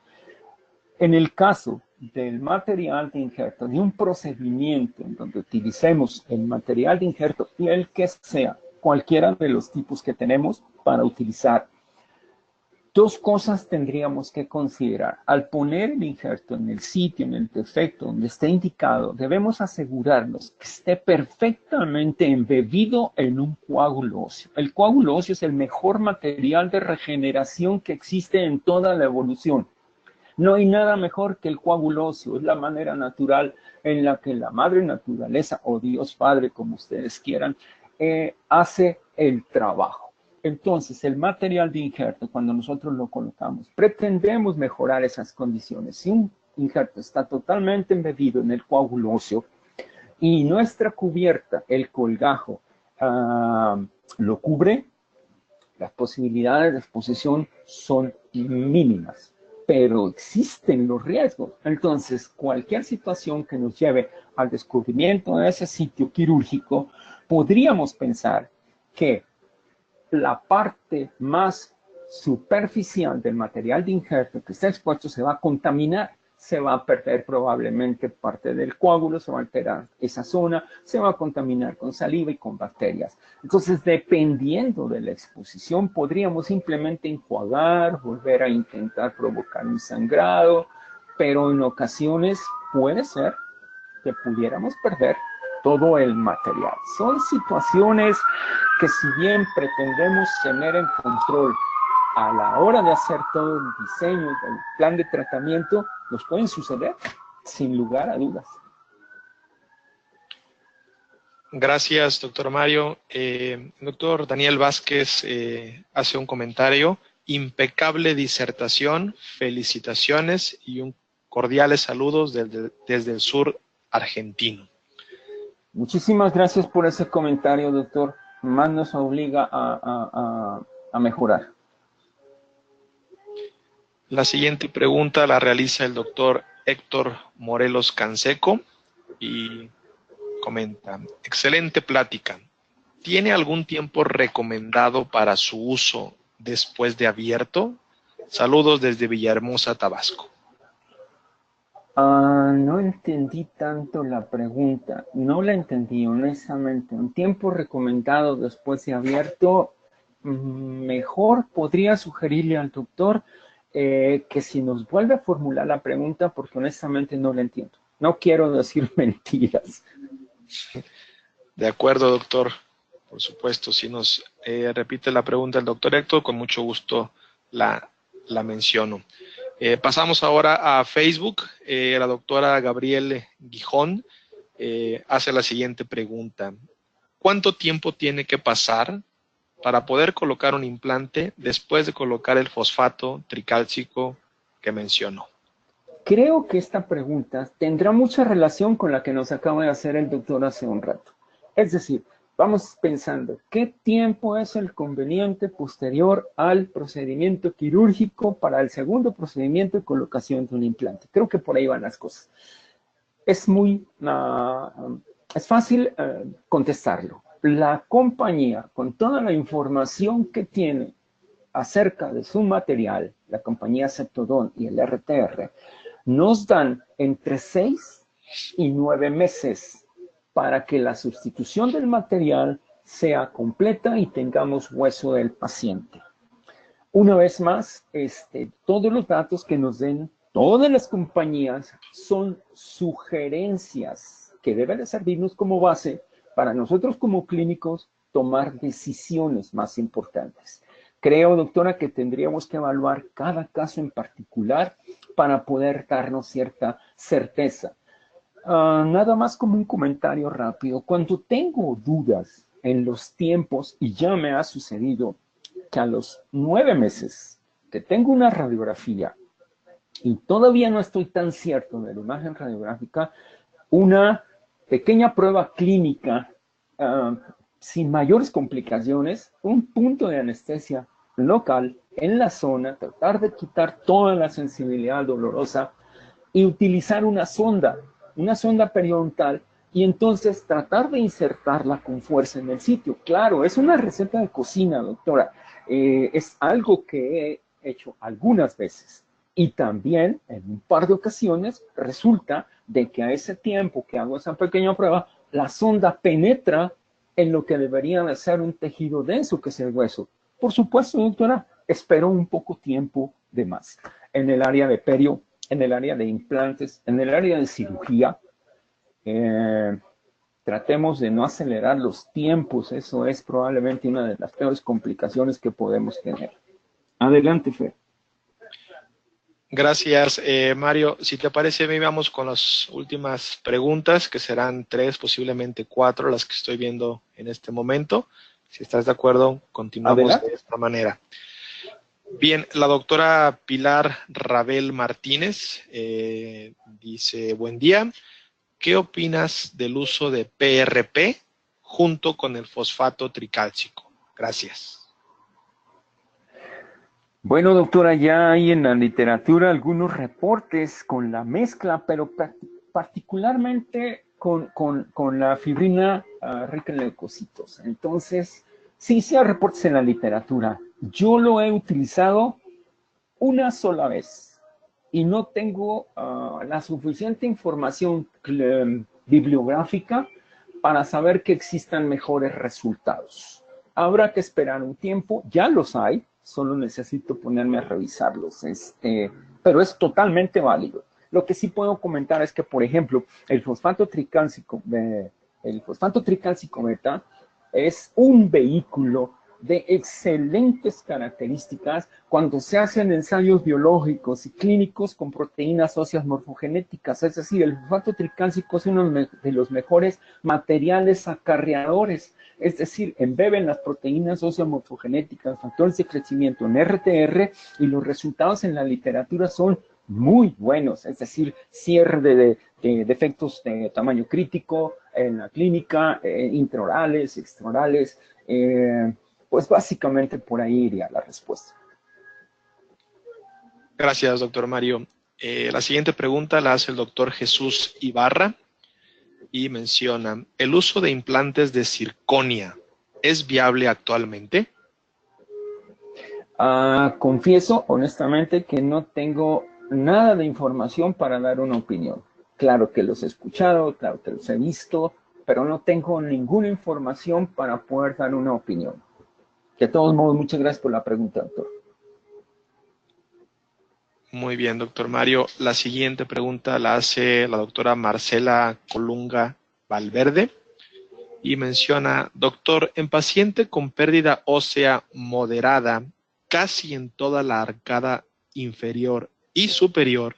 En el caso del material de injerto, de un procedimiento en donde utilicemos el material de injerto y el que sea, cualquiera de los tipos que tenemos para utilizar, dos cosas tendríamos que considerar. Al poner el injerto en el sitio, en el defecto donde esté indicado, debemos asegurarnos que esté perfectamente embebido en un coágulo óseo. El coágulo óseo es el mejor material de regeneración que existe en toda la evolución. No hay nada mejor que el coágulo óseo. Es la manera natural en la que la madre naturaleza, o Dios Padre, como ustedes quieran, hace el trabajo. Entonces, el material de injerto, cuando nosotros lo colocamos, pretendemos mejorar esas condiciones. Si un injerto está totalmente embebido en el coágulo óseo y nuestra cubierta, el colgajo, lo cubre, las posibilidades de exposición son mínimas, pero existen los riesgos. Entonces, cualquier situación que nos lleve al descubrimiento de ese sitio quirúrgico, podríamos pensar que la parte más superficial del material de injerto que está expuesto se va a contaminar, se va a perder probablemente parte del coágulo, se va a alterar esa zona, se va a contaminar con saliva y con bacterias. Entonces, dependiendo de la exposición, podríamos simplemente enjuagar, volver a intentar provocar un sangrado, pero en ocasiones puede ser que pudiéramos perder todo el material. Son situaciones que, si bien pretendemos tener en control a la hora de hacer todo el diseño del plan de tratamiento, nos pueden suceder sin lugar a dudas. Gracias, doctor Mario. Doctor Daniel Vázquez hace un comentario. Impecable disertación, felicitaciones y un cordiales saludos desde el sur argentino. Muchísimas gracias por ese comentario, doctor. Más nos obliga a mejorar. La siguiente pregunta la realiza el doctor Héctor Morelos Canseco y comenta: excelente plática. ¿Tiene algún tiempo recomendado para su uso después de abierto? Saludos desde Villahermosa, Tabasco. No entendí tanto la pregunta. No la entendí, honestamente. Un tiempo recomendado después de abierto, mejor podría sugerirle al doctor que si nos vuelve a formular la pregunta, porque honestamente no la entiendo. No quiero decir mentiras. De acuerdo, doctor. Por supuesto, si nos repite la pregunta el doctor Héctor, con mucho gusto la menciono. Pasamos ahora a Facebook. La doctora Gabriele Gijón hace la siguiente pregunta. ¿Cuánto tiempo tiene que pasar para poder colocar un implante después de colocar el fosfato tricálcico que mencionó? Creo que esta pregunta tendrá mucha relación con la que nos acaba de hacer el doctor hace un rato. Es decir, vamos pensando, ¿qué tiempo es el conveniente posterior al procedimiento quirúrgico para el segundo procedimiento de colocación de un implante? Creo que por ahí van las cosas. Es fácil contestarlo. La compañía, con toda la información que tiene acerca de su material, la compañía Ceptodon y el RTR, nos dan entre 6 y 9 meses para que la sustitución del material sea completa y tengamos hueso del paciente. Una vez más, todos los datos que nos den todas las compañías son sugerencias que deben de servirnos como base para nosotros como clínicos tomar decisiones más importantes. Creo, doctora, que tendríamos que evaluar cada caso en particular para poder darnos cierta certeza. Nada más como un comentario rápido. Cuando tengo dudas en los tiempos, y ya me ha sucedido que a los 9 meses que tengo una radiografía y todavía no estoy tan cierto de la imagen radiográfica, una pequeña prueba clínica sin mayores complicaciones, un punto de anestesia local en la zona, tratar de quitar toda la sensibilidad dolorosa y utilizar una sonda periodontal y entonces tratar de insertarla con fuerza en el sitio. Claro, es una receta de cocina, doctora. Es algo que he hecho algunas veces. Y también, en un par de ocasiones, resulta de que a ese tiempo que hago esa pequeña prueba, la sonda penetra en lo que debería de ser un tejido denso, que es el hueso. Por supuesto, doctora, espero un poco tiempo de más. En el área de perio, en el área de implantes, en el área de cirugía, tratemos de no acelerar los tiempos. Eso es probablemente una de las peores complicaciones que podemos tener. Adelante, Fer. Gracias, Mario. Si te parece, vamos con las últimas preguntas, que serán 3, posiblemente 4, las que estoy viendo en este momento. Si estás de acuerdo, continuamos de esta manera. Bien, la doctora Pilar Rabel Martínez dice, buen día, ¿qué opinas del uso de PRP junto con el fosfato tricálcico? Gracias. Bueno, doctora, ya hay en la literatura algunos reportes con la mezcla, pero particularmente con la fibrina rica en leucocitos. Entonces, sí hay reportes en la literatura. Yo lo he utilizado una sola vez y no tengo la suficiente información bibliográfica para saber que existan mejores resultados. Habrá que esperar un tiempo, ya los hay, solo necesito ponerme a revisarlos, pero es totalmente válido. Lo que sí puedo comentar es que, por ejemplo, el fosfato tricálcico beta es un vehículo de excelentes características cuando se hacen ensayos biológicos y clínicos con proteínas óseas morfogenéticas. Es decir, el fosfato tricálcico es uno de los mejores materiales acarreadores. Es decir, embeben las proteínas óseas morfogenéticas, factores de crecimiento en RTR, y los resultados en la literatura son muy buenos. Es decir, cierre de defectos de tamaño crítico en la clínica, intraorales, extraorales. Pues básicamente por ahí iría la respuesta. Gracias, doctor Mario. La siguiente pregunta la hace el doctor Jesús Ibarra y menciona, ¿el uso de implantes de circonia es viable actualmente? Confieso honestamente que no tengo nada de información para dar una opinión. Claro que los he escuchado, claro que los he visto, pero no tengo ninguna información para poder dar una opinión. De todos modos, muchas gracias por la pregunta, doctor. Muy bien, doctor Mario. La siguiente pregunta la hace la doctora Marcela Colunga Valverde y menciona, doctor, en paciente con pérdida ósea moderada, casi en toda la arcada inferior y superior,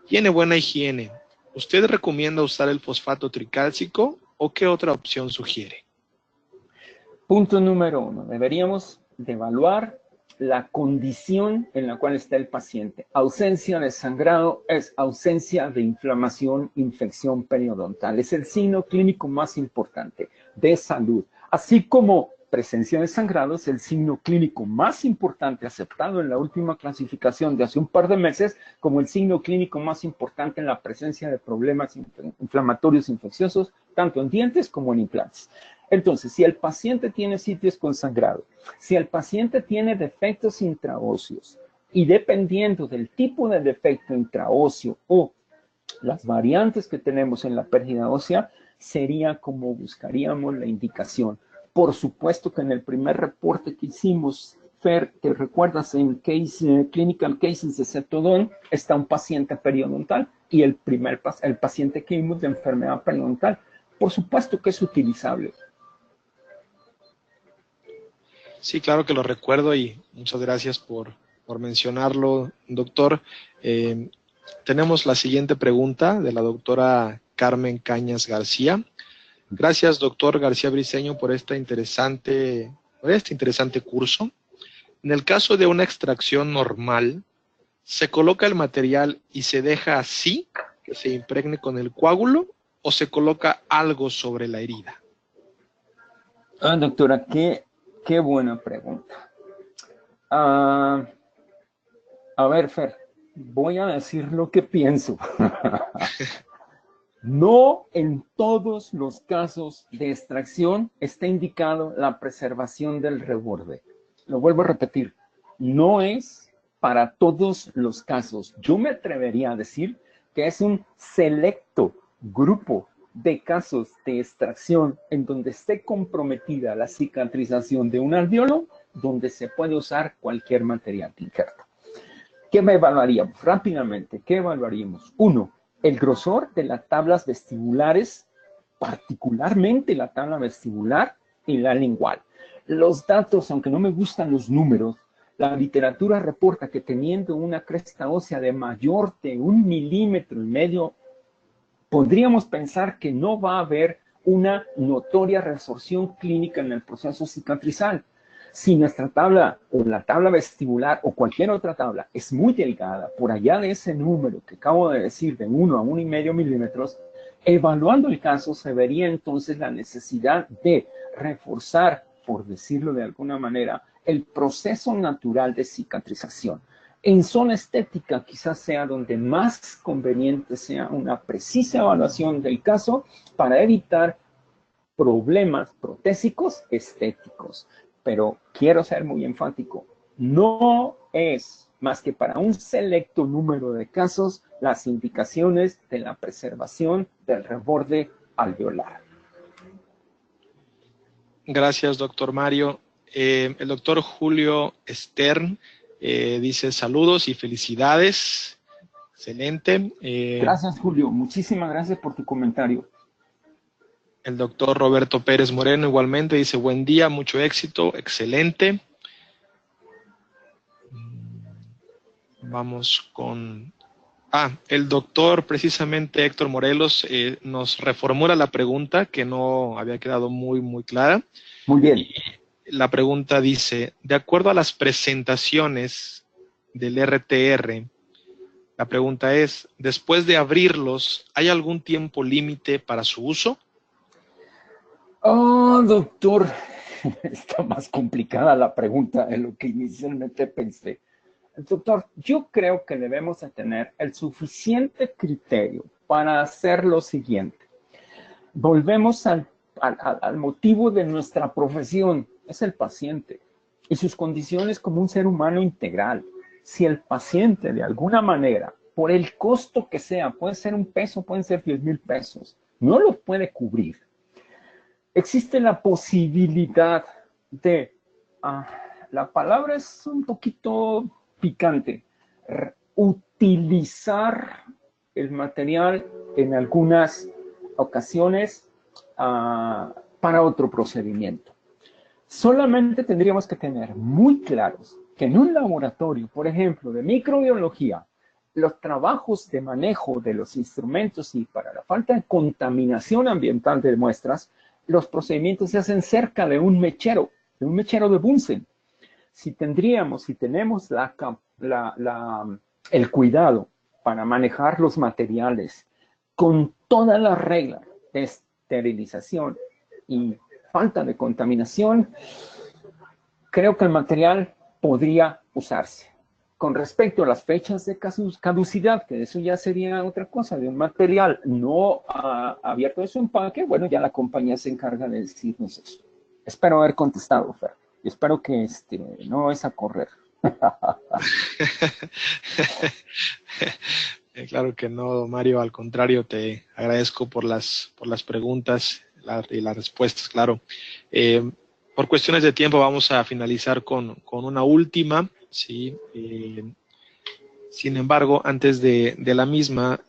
tiene buena higiene, ¿usted recomienda usar el fosfato tricálcico o qué otra opción sugiere? Punto número 1. Deberíamos de evaluar la condición en la cual está el paciente. Ausencia de sangrado es ausencia de inflamación, infección periodontal. Es el signo clínico más importante de salud. Así como presencia de sangrado es el signo clínico más importante aceptado en la última clasificación de hace un par de meses como el signo clínico más importante en la presencia de problemas inflamatorios infecciosos, tanto en dientes como en implantes. Entonces, si el paciente tiene sitios con sangrado, si el paciente tiene defectos intraóseos y dependiendo del tipo de defecto intraóseo o las variantes que tenemos en la pérdida ósea, sería como buscaríamos la indicación. Por supuesto que en el primer reporte que hicimos, Fer, ¿te recuerdas en Clinical Cases de Cetodon? Está un paciente periodontal y el paciente que vimos de enfermedad periodontal. Por supuesto que es utilizable. Sí, claro que lo recuerdo y muchas gracias por mencionarlo, doctor. Tenemos la siguiente pregunta de la doctora Carmen Cañas García. Gracias, doctor García Briceño, por este interesante curso. En el caso de una extracción normal, ¿se coloca el material y se deja así, que se impregne con el coágulo, o se coloca algo sobre la herida? Doctora, qué buena pregunta. A ver, Fer, voy a decir lo que pienso. No en todos los casos de extracción está indicado la preservación del reborde. Lo vuelvo a repetir, no es para todos los casos. Yo me atrevería a decir que es un selecto grupo de casos de extracción en donde esté comprometida la cicatrización de un alveolo, donde se puede usar cualquier material de injerto. ¿Qué evaluaríamos? Rápidamente, ¿qué evaluaríamos? 1. El grosor de las tablas vestibulares, particularmente la tabla vestibular y la lingual. Los datos, aunque no me gustan los números, la literatura reporta que teniendo una cresta ósea de mayor de 1,5 milímetros, podríamos pensar que no va a haber una notoria resorción clínica en el proceso cicatrizal. Si nuestra tabla o la tabla vestibular o cualquier otra tabla es muy delgada, por allá de ese número que acabo de decir, de 1 a 1,5 milímetros, evaluando el caso se vería entonces la necesidad de reforzar, por decirlo de alguna manera, el proceso natural de cicatrización. En zona estética quizás sea donde más conveniente sea una precisa evaluación del caso para evitar problemas protésicos estéticos. Pero quiero ser muy enfático, no es más que para un selecto número de casos las indicaciones de la preservación del reborde alveolar. Gracias, doctor Mario. El doctor Julio Stern dice saludos y felicidades. Excelente. Gracias, Julio. Muchísimas gracias por tu comentario. El doctor Roberto Pérez Moreno igualmente dice buen día, mucho éxito, excelente. Vamos con... el doctor precisamente Héctor Morelos nos reformula la pregunta que no había quedado muy clara. Muy bien. Y la pregunta dice, de acuerdo a las presentaciones del RTR, la pregunta es, después de abrirlos, ¿hay algún tiempo límite para su uso? Oh, doctor, está más complicada la pregunta de lo que inicialmente pensé. Doctor, yo creo que debemos de tener el suficiente criterio para hacer lo siguiente. Volvemos al motivo de nuestra profesión, es el paciente y sus condiciones como un ser humano integral. Si el paciente de alguna manera, por el costo que sea, puede ser un peso, pueden ser 10,000 pesos, no lo puede cubrir, existe la posibilidad de, la palabra es un poquito picante, utilizar el material en algunas ocasiones para otro procedimiento. Solamente tendríamos que tener muy claros que en un laboratorio, por ejemplo, de microbiología, los trabajos de manejo de los instrumentos y para la falta de contaminación ambiental de muestras, los procedimientos se hacen cerca de un mechero de Bunsen. Si tenemos el cuidado para manejar los materiales con todas las reglas de esterilización y falta de contaminación, creo que el material podría usarse. Con respecto a las fechas de caducidad, que eso ya sería otra cosa, de un material no abierto de su empaque, bueno, ya la compañía se encarga de decirnos eso. Espero haber contestado, Fer. Y espero que no es a correr. Claro que no, Mario, al contrario, te agradezco por las preguntas y las respuestas, claro. Por cuestiones de tiempo vamos a finalizar con una última, ¿sí? Sin embargo, antes de la misma,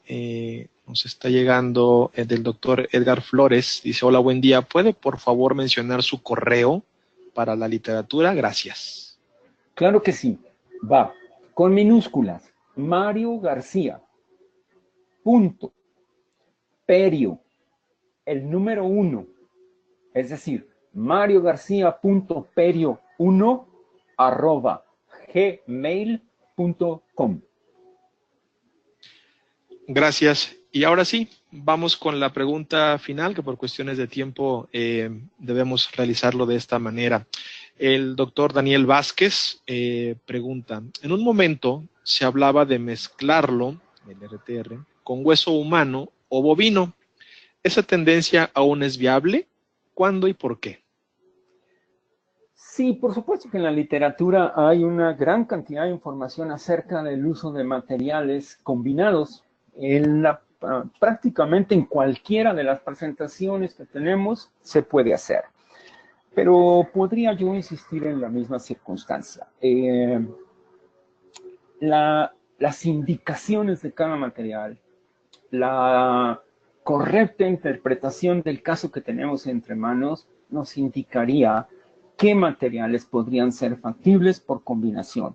nos está llegando del doctor Edgar Flores, dice, hola, buen día, ¿puede por favor mencionar su correo para la literatura? Gracias. Claro que sí, va, con minúsculas, Mario García, punto, perio, el número 1, es decir, mariogarcia.perio1 @gmail.com. Gracias. Y ahora sí, vamos con la pregunta final, que por cuestiones de tiempo debemos realizarlo de esta manera. El doctor Daniel Vázquez pregunta, en un momento se hablaba de mezclarlo, el RTR, con hueso humano o bovino. ¿Esa tendencia aún es viable? ¿Cuándo y por qué? Sí, por supuesto que en la literatura hay una gran cantidad de información acerca del uso de materiales combinados. Prácticamente en cualquiera de las presentaciones que tenemos se puede hacer. Pero podría yo insistir en la misma circunstancia. Las indicaciones de cada material, la correcta interpretación del caso que tenemos entre manos nos indicaría qué materiales podrían ser factibles por combinación.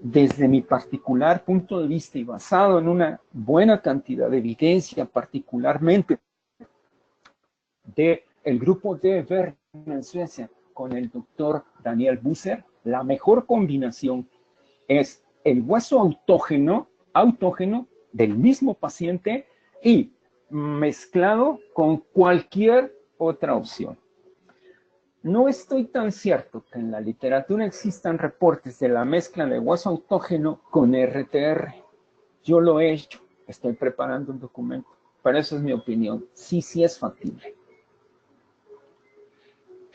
Desde mi particular punto de vista y basado en una buena cantidad de evidencia, particularmente del grupo de Berna en Suecia, con el doctor Daniel Busser, la mejor combinación es el hueso autógeno del mismo paciente y mezclado con cualquier otra opción. No estoy tan cierto que en la literatura existan reportes de la mezcla de hueso autógeno con RTR. Yo lo he hecho, estoy preparando un documento, pero esa es mi opinión. Sí, sí es factible.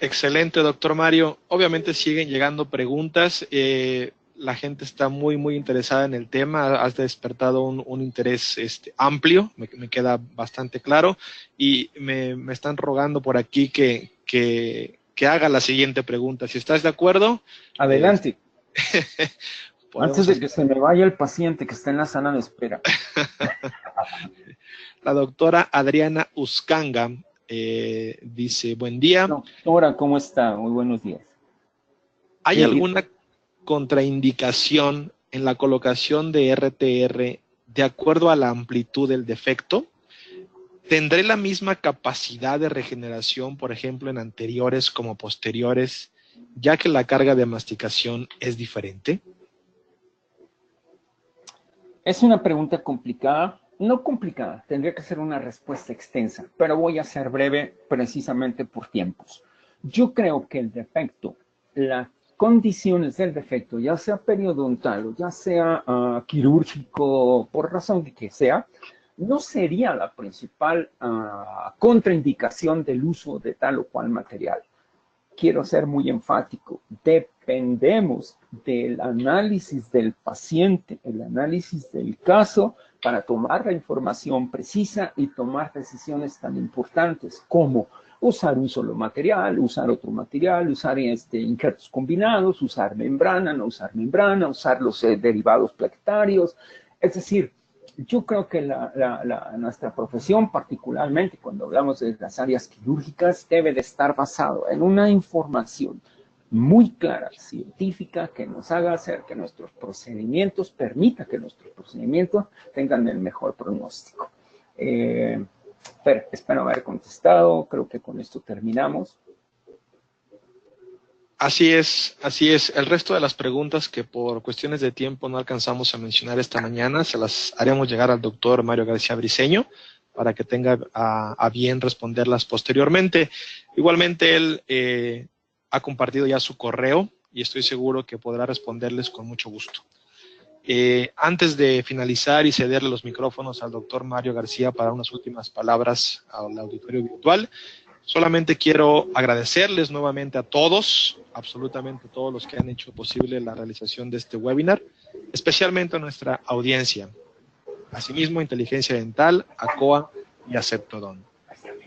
Excelente, doctor Mario. Obviamente siguen llegando preguntas. La gente está muy, muy interesada en el tema. Has despertado un interés amplio, me queda bastante claro. Y me están rogando por aquí que haga la siguiente pregunta. Si estás de acuerdo. Adelante. Antes de hacer... que se me vaya el paciente que está en la sala de espera. La doctora Adriana Uscanga dice, buen día. Doctora, ¿cómo está? Muy buenos días. ¿Hay alguna contraindicación en la colocación de RTR de acuerdo a la amplitud del defecto? ¿Tendré la misma capacidad de regeneración, por ejemplo, en anteriores como posteriores, ya que la carga de masticación es diferente? Es una pregunta complicada. No complicada, tendría que ser una respuesta extensa, pero voy a ser breve precisamente por tiempos. Yo creo que el defecto, las condiciones del defecto, ya sea periodontal o ya sea quirúrgico, por razón de que sea, no sería la principal contraindicación del uso de tal o cual material. Quiero ser muy enfático, dependemos del análisis del paciente, el análisis del caso, para tomar la información precisa y tomar decisiones tan importantes como usar un solo material, usar otro material, usar injertos combinados, usar membrana, no usar membrana, usar los derivados plaquetarios. Es decir, yo creo que nuestra profesión, particularmente cuando hablamos de las áreas quirúrgicas, debe de estar basado en una información muy clara, científica, que nos haga hacer que nuestros procedimientos, permita que nuestros procedimientos tengan el mejor pronóstico. Pero espero haber contestado, creo que con esto terminamos. Así es, así es. El resto de las preguntas que por cuestiones de tiempo no alcanzamos a mencionar esta mañana, se las haremos llegar al doctor Mario García Briceño para que tenga a bien responderlas posteriormente. Igualmente, él ha compartido ya su correo y estoy seguro que podrá responderles con mucho gusto. Antes de finalizar y cederle los micrófonos al doctor Mario García para unas últimas palabras al auditorio virtual, solamente quiero agradecerles nuevamente a todos, absolutamente todos los que han hecho posible la realización de este webinar, especialmente a nuestra audiencia. Asimismo, Inteligencia Dental, ACOA y Aceptodon.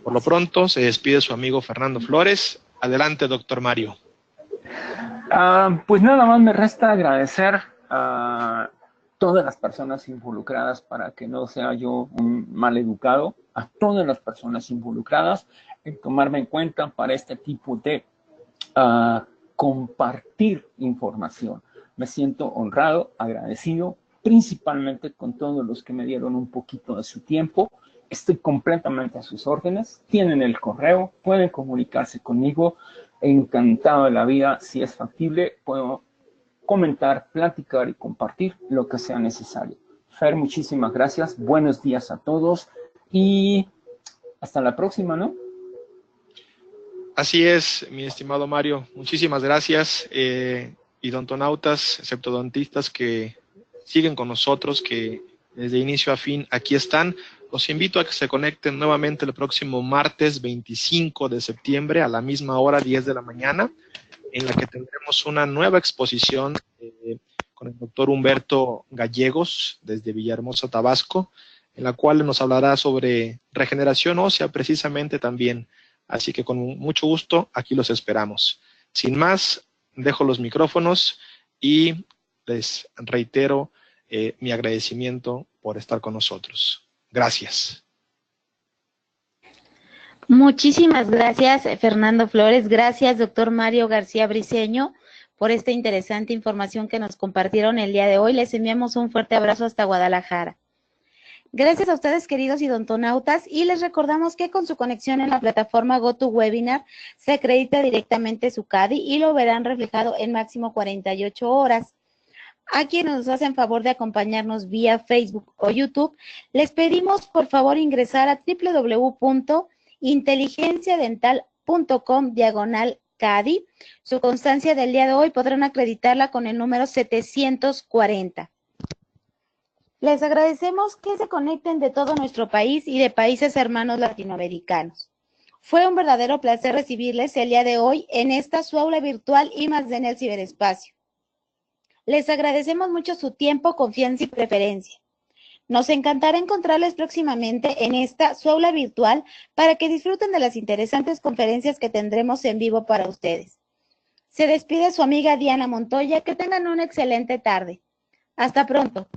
Por lo pronto, se despide su amigo Fernando Flores. Adelante, doctor Mario. Pues nada más me resta agradecer a todas las personas involucradas, para que no sea yo un mal educado, a todas las personas involucradas en tomarme en cuenta para este tipo de compartir información. Me siento honrado, agradecido, principalmente con todos los que me dieron un poquito de su tiempo. Estoy completamente a sus órdenes, tienen el correo, pueden comunicarse conmigo, encantado de la vida. Si es factible, puedo comentar, platicar y compartir lo que sea necesario. Fer, muchísimas gracias, buenos días a todos y hasta la próxima, ¿no? Así es, mi estimado Mario, muchísimas gracias. Y odontonautas, septodontistas que siguen con nosotros, que desde inicio a fin aquí están, los invito a que se conecten nuevamente el próximo martes 25 de septiembre a la misma hora, 10 de la mañana, en la que tendremos una nueva exposición con el doctor Humberto Gallegos desde Villahermosa, Tabasco, en la cual nos hablará sobre regeneración ósea precisamente también. Así que con mucho gusto aquí los esperamos. Sin más, dejo los micrófonos y les reitero mi agradecimiento por estar con nosotros. Gracias. Muchísimas gracias, Fernando Flores. Gracias, doctor Mario García Briceño, por esta interesante información que nos compartieron el día de hoy. Les enviamos un fuerte abrazo hasta Guadalajara. Gracias a ustedes, queridos idontonautas, y les recordamos que con su conexión en la plataforma GoToWebinar se acredita directamente su CADI y lo verán reflejado en máximo 48 horas. A quienes nos hacen favor de acompañarnos vía Facebook o YouTube, les pedimos por favor ingresar a www.inteligenciadental.com/CADI. Su constancia del día de hoy podrán acreditarla con el número 740. Les agradecemos que se conecten de todo nuestro país y de países hermanos latinoamericanos. Fue un verdadero placer recibirles el día de hoy en esta su aula virtual y más en el ciberespacio. Les agradecemos mucho su tiempo, confianza y preferencia. Nos encantará encontrarles próximamente en esta su aula virtual para que disfruten de las interesantes conferencias que tendremos en vivo para ustedes. Se despide su amiga Diana Montoya. Que tengan una excelente tarde. Hasta pronto.